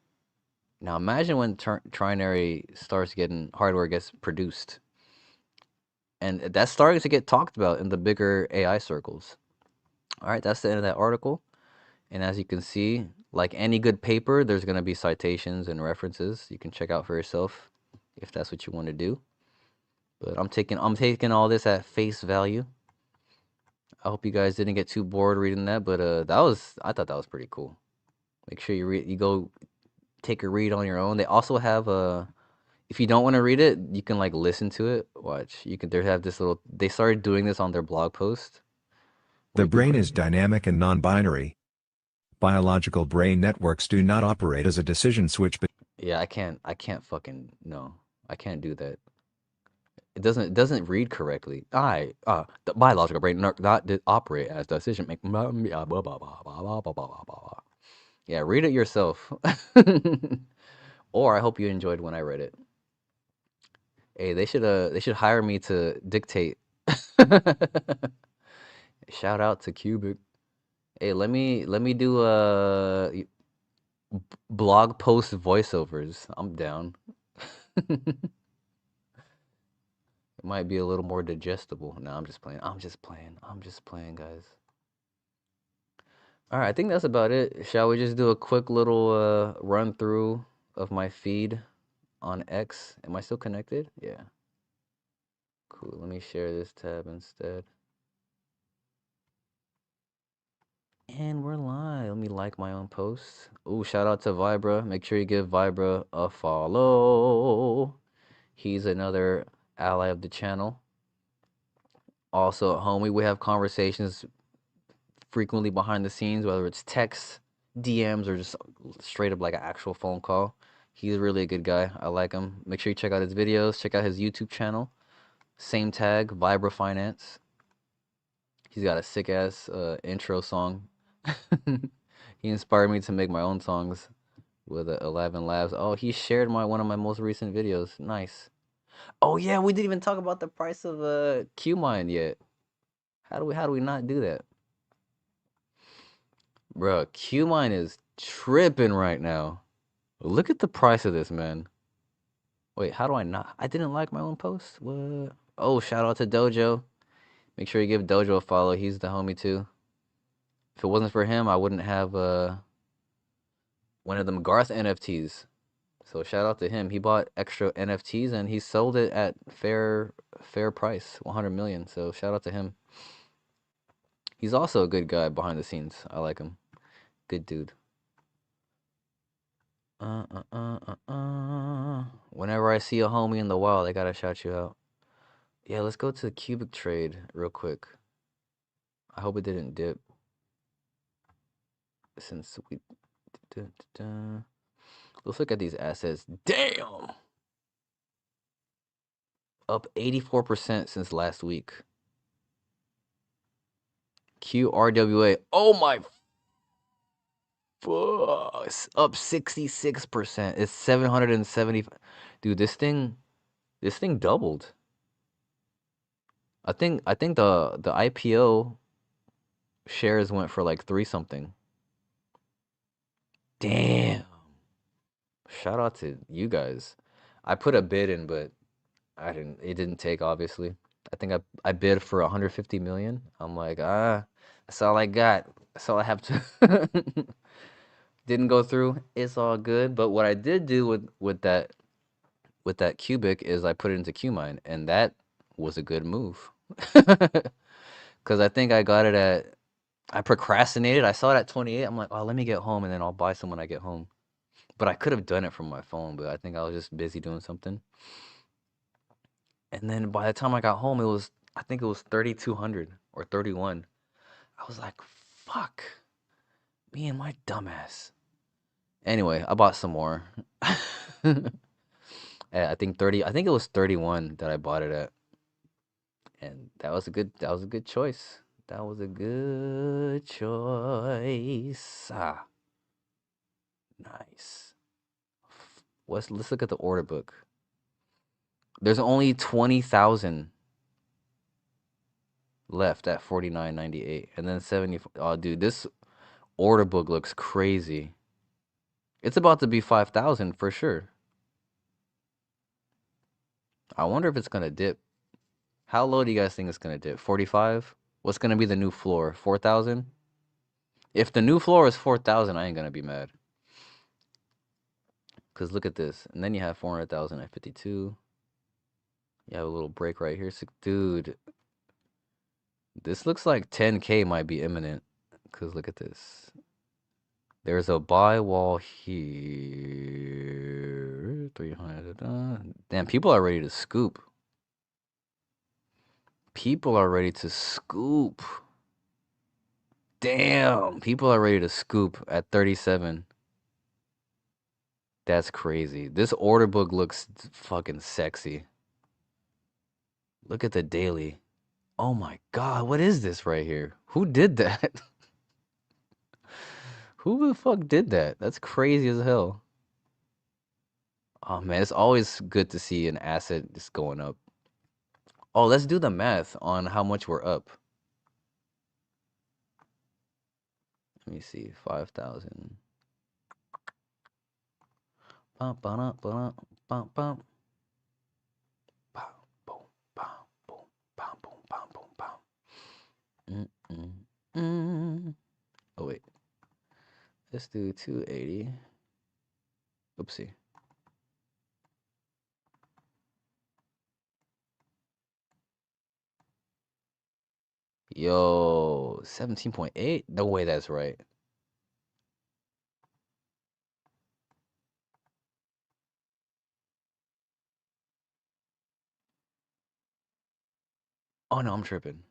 Now imagine when trinary starts getting hardware gets produced. And that's starting to get talked about in the bigger AI circles. All right, that's the end of that article. And as you can see, like any good paper, there's going to be citations and references you can check out for yourself if that's what you want to do. But I'm taking all this at face value. I hope you guys didn't get too bored reading that, but I thought that was pretty cool. Make sure you go take a read on your own. They also have if you don't want to read it, you can like listen to it. Watch. They have this little they started doing this on their blog post. The brain is dynamic and non-binary. Biological brain networks do not operate as a decision switch. Yeah, I can't fucking no. I can't do that. It doesn't read correctly. The biological brain not operate as decision making. Yeah, read it yourself. Or I hope you enjoyed when I read it. Hey, they should hire me to dictate. Shout out to Qubic. Hey, let me do blog post voiceovers. I'm down. It might be a little more digestible. No, I'm just playing. I'm just playing. I'm just playing, guys. All right, I think that's about it. Shall we just do a quick little run through of my feed on X? Am I still connected? Yeah. Cool. Let me share this tab instead. And we're live. Let me like my own post. Ooh, shout out to Vibra. Make sure you give Vibra a follow. He's another ally of the channel. Also, homie, we have conversations frequently behind the scenes, whether it's text, DMs, or just straight up like an actual phone call. He's really a good guy. I like him. Make sure you check out his videos. Check out his YouTube channel. Same tag, Vibra Finance. He's got a sick ass intro song. He inspired me to make my own songs with 11 Labs. Oh, he shared one of my most recent videos. Nice. Oh yeah, we didn't even talk about the price of Qmine yet. How do we not do that? Bro, Qmine is tripping right now. Look at the price of this, man. Wait, how do I not? I didn't like my own post. What? Oh, shout out to Dojo. Make sure you give Dojo a follow. He's the homie too. If it wasn't for him, I wouldn't have one of them Garth NFTs. So shout out to him. He bought extra NFTs and he sold it at fair price, 100 million. So shout out to him. He's also a good guy behind the scenes. I like him. Good dude. Whenever I see a homie in the wild, I gotta shout you out. Yeah, let's go to the Qubic trade real quick. I hope it didn't dip. Since we... Let's look at these assets. Damn! Up 84% since last week. QRWA. Oh my... Fuck. It's up 66%. It's 770. Dude, this thing doubled. I think the IPO shares went for like 3 something. Damn. Shout out to you guys. I put a bid in, but it didn't take, obviously. I think I bid for 150 million. I'm like, that's all I got. That's all I have to. Didn't go through. It's all good. But what I did do with that Qubic is I put it into Qmine, and that was a good move. Because I think I got it at, I procrastinated. I saw it at 28. I'm like, oh, let me get home, and then I'll buy some when I get home. But I could have done it from my phone, but I think I was just busy doing something. And then by the time I got home, I think it was 3,200 or 31. I was like, fuck, me and my dumbass. Anyway, I bought some more. I think it was 31 that I bought it at. And that was a good choice. That was a good choice. Nice. Let's look at the order book. There's only 20,000 left at 49.98, and then 70. Oh, dude, this order book looks crazy. It's about to be 5,000 for sure. I wonder if it's gonna dip. How low do you guys think it's gonna dip? 45? What's gonna be the new floor? 4,000? If the new floor is 4,000, I ain't gonna be mad. Cause look at this, and then you have 400,000 at 52. You have a little break right here, so, dude. This looks like 10K might be imminent. Cause look at this. There's a buy wall here. 300. Damn, people are ready to scoop. People are ready to scoop. Damn, people are ready to scoop at 37. That's crazy. This order book looks fucking sexy. Look at the daily. Oh my god, what is this right here? Who did that? Who the fuck did that? That's crazy as hell. Oh man, it's always good to see an asset just going up. Oh, let's do the math on how much we're up. Let me see. 5,000. Bum, ba-dum, ba-dum, bum, bum. Bow, boom, bow, boom, bow, boom, bow, boom, bow. Oh, wait. Let's do 280. Oopsie. Yo, 17.8? No way that's right. Oh, no, I'm tripping.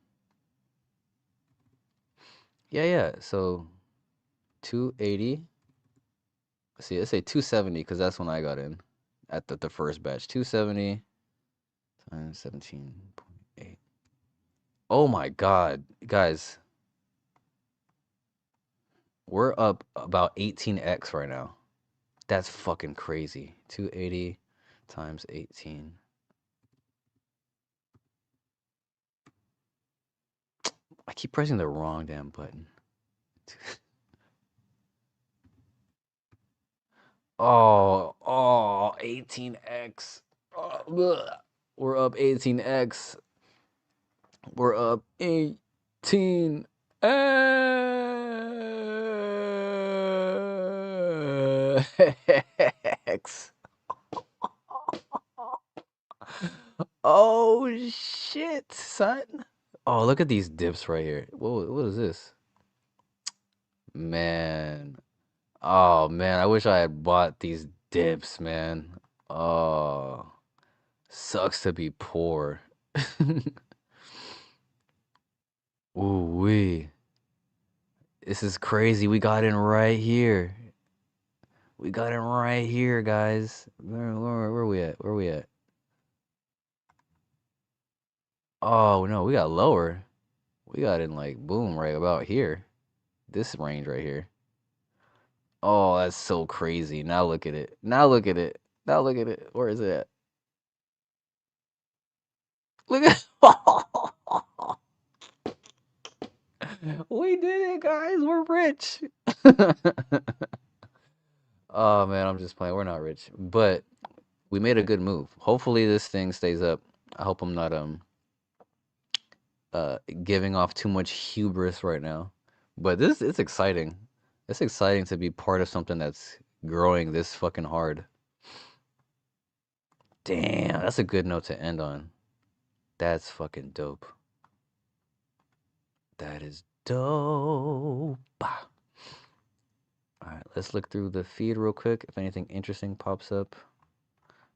Yeah. So 280. See, let's say 270 because that's when I got in at the first batch. 270 times 17.8. Oh my God, guys, we're up about 18x right now. That's fucking crazy. 280 times 18. I keep pressing the wrong damn button. Oh, 18x. We're up 18x. We're up 18x. Oh shit, son. Oh, look at these dips right here. What is this? Man. Oh man, I wish I had bought these dips, man. Oh, sucks to be poor. Ooh wee. This is crazy. We got in right here. We got in right here, guys. Where we at? Where we at? Oh no, we got lower. We got in like boom right about here. This range right here. Oh, that's so crazy. Now look at it. Now look at it. Now look at it. Where is it at? Look at we did it, guys. We're rich. Oh man, I'm just playing. We're not rich, but we made a good move. Hopefully this thing stays up. I hope I'm not giving off too much hubris right now. But this it's exciting. It's exciting to be part of something that's growing this fucking hard. Damn, that's a good note to end on. That's fucking dope. That is dope. Alright, let's look through the feed real quick if anything interesting pops up.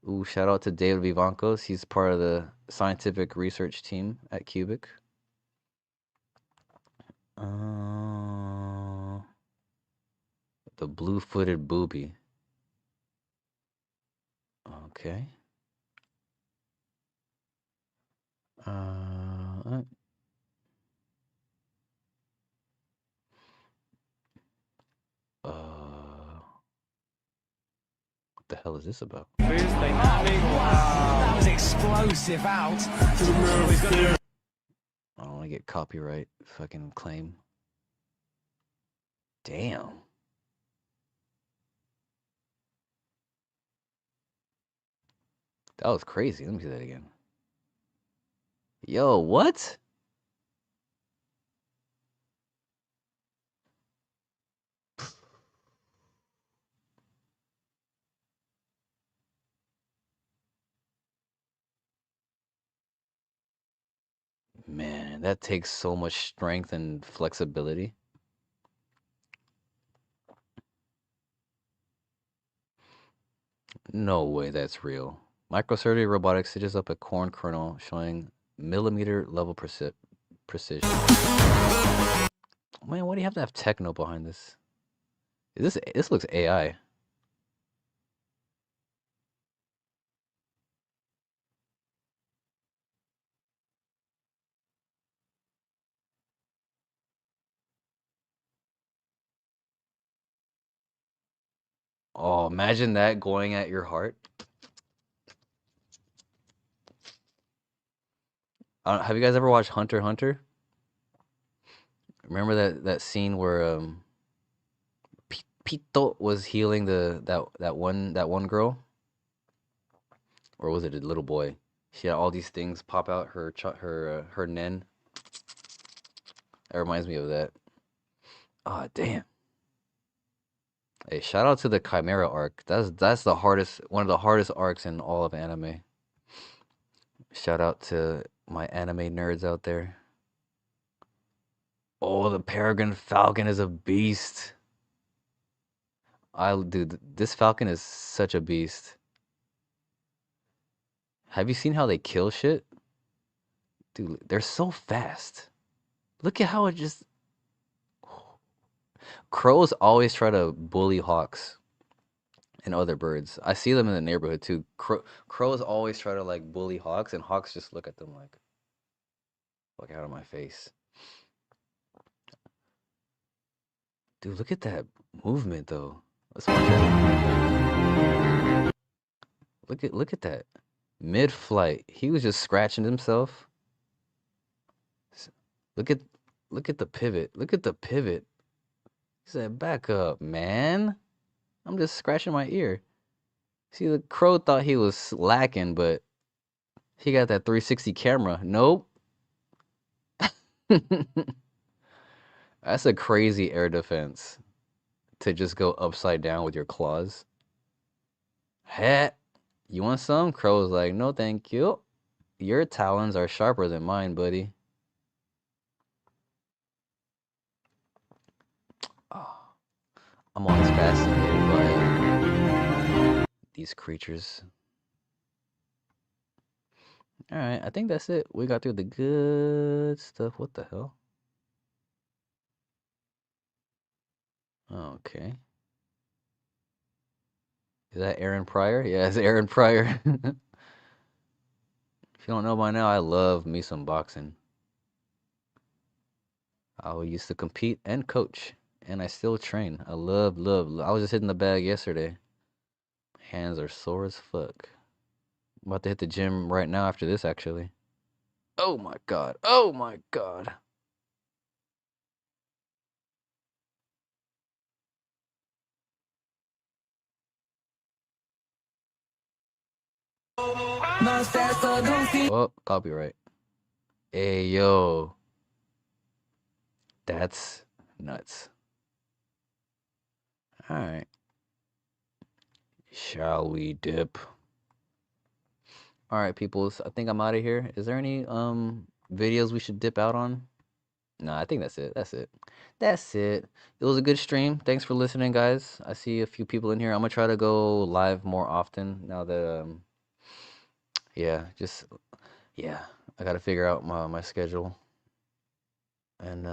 Ooh, shout out to David Vivancos. He's part of the scientific research team at Qubic. The blue-footed booby. Okay. What the hell is this about? That was explosive out. I don't want to get copyright fucking claim. Damn. That was crazy. Let me see that again. Yo, what? Man, that takes so much strength and flexibility. No way that's real. Microsurgery robotics stitches up a corn kernel showing millimeter level precision. Man, why do you have to have techno behind this? This looks AI. Oh, imagine that going at your heart. Have you guys ever watched Hunter x Hunter? Remember that scene where Pito was healing that one girl, or was it a little boy? She had all these things pop out her nen. That reminds me of that. Ah, damn. Hey, shout out to the Chimera arc. That's the hardest, one of the hardest arcs in all of anime. Shout out to my anime nerds out there. Oh, the Peregrine Falcon is a beast. Dude, this Falcon is such a beast. Have you seen how they kill shit? Dude, they're so fast. Look at how it just... Crows always try to bully hawks and other birds. I see them in the neighborhood too. Crows always try to like bully hawks, and hawks just look at them like, fuck out of my face. Dude, look at that movement though. Let's watch that. Look at that. Mid-flight, he was just scratching himself. Look at the pivot. Look at the pivot. He said, "Back up, man. I'm just scratching my ear." See, the crow thought he was lacking, but he got that 360 camera. Nope. That's a crazy air defense to just go upside down with your claws. Heh. You want some? Crow's like, "No, thank you. Your talons are sharper than mine, buddy." Oh, I'm always fascinated by these creatures. Alright, I think that's it. We got through the good stuff. What the hell? Okay. Is that Aaron Pryor? Yeah, it's Aaron Pryor. If you don't know by now, I love me some boxing. I used to compete and coach, and I still train. I love. I was just hitting the bag yesterday. Hands are sore as fuck. I'm about to hit the gym right now after this, actually. Oh my god. Oh my god. Oh, copyright. Hey, yo. That's nuts. Alright. Shall we dip? Alright, peoples. I think I'm out of here. Is there any videos we should dip out on? No, I think that's it. That's it. That's it. It was a good stream. Thanks for listening, guys. I see a few people in here. I'm gonna try to go live more often now that yeah, I gotta figure out my schedule. And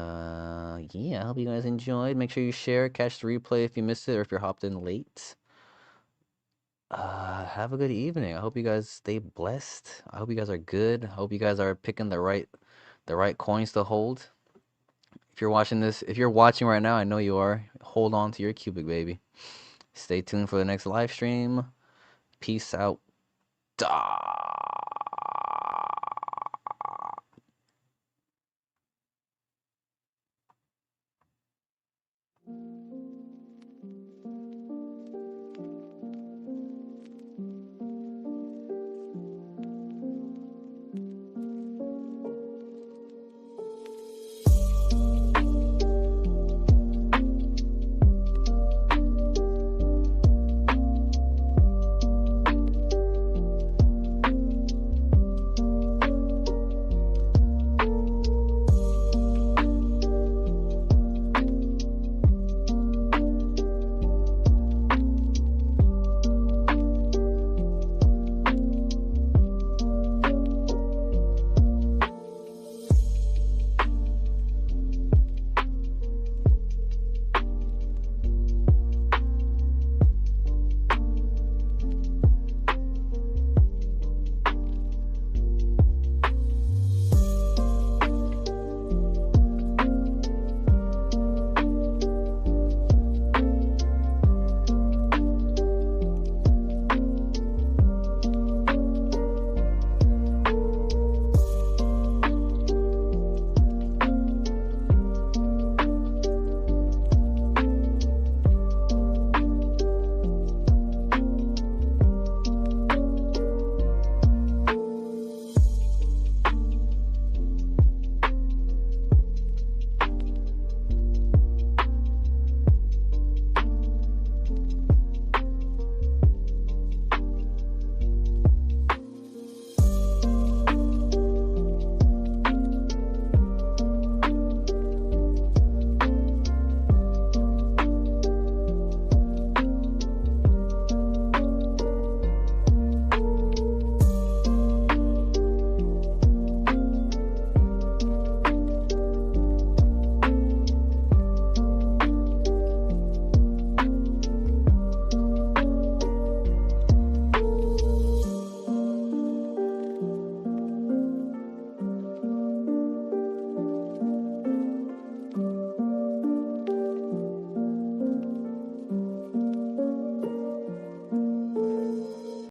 yeah, I hope you guys enjoyed. Make sure you share, catch the replay if you missed it or if you're hopped in late. Have a good evening. I hope you guys stay blessed. I hope you guys are good. I hope you guys are picking the right coins to hold. If you're watching this, if you're watching right now, I know you are. Hold on to your Qubic, baby. Stay tuned for the next live stream. Peace out.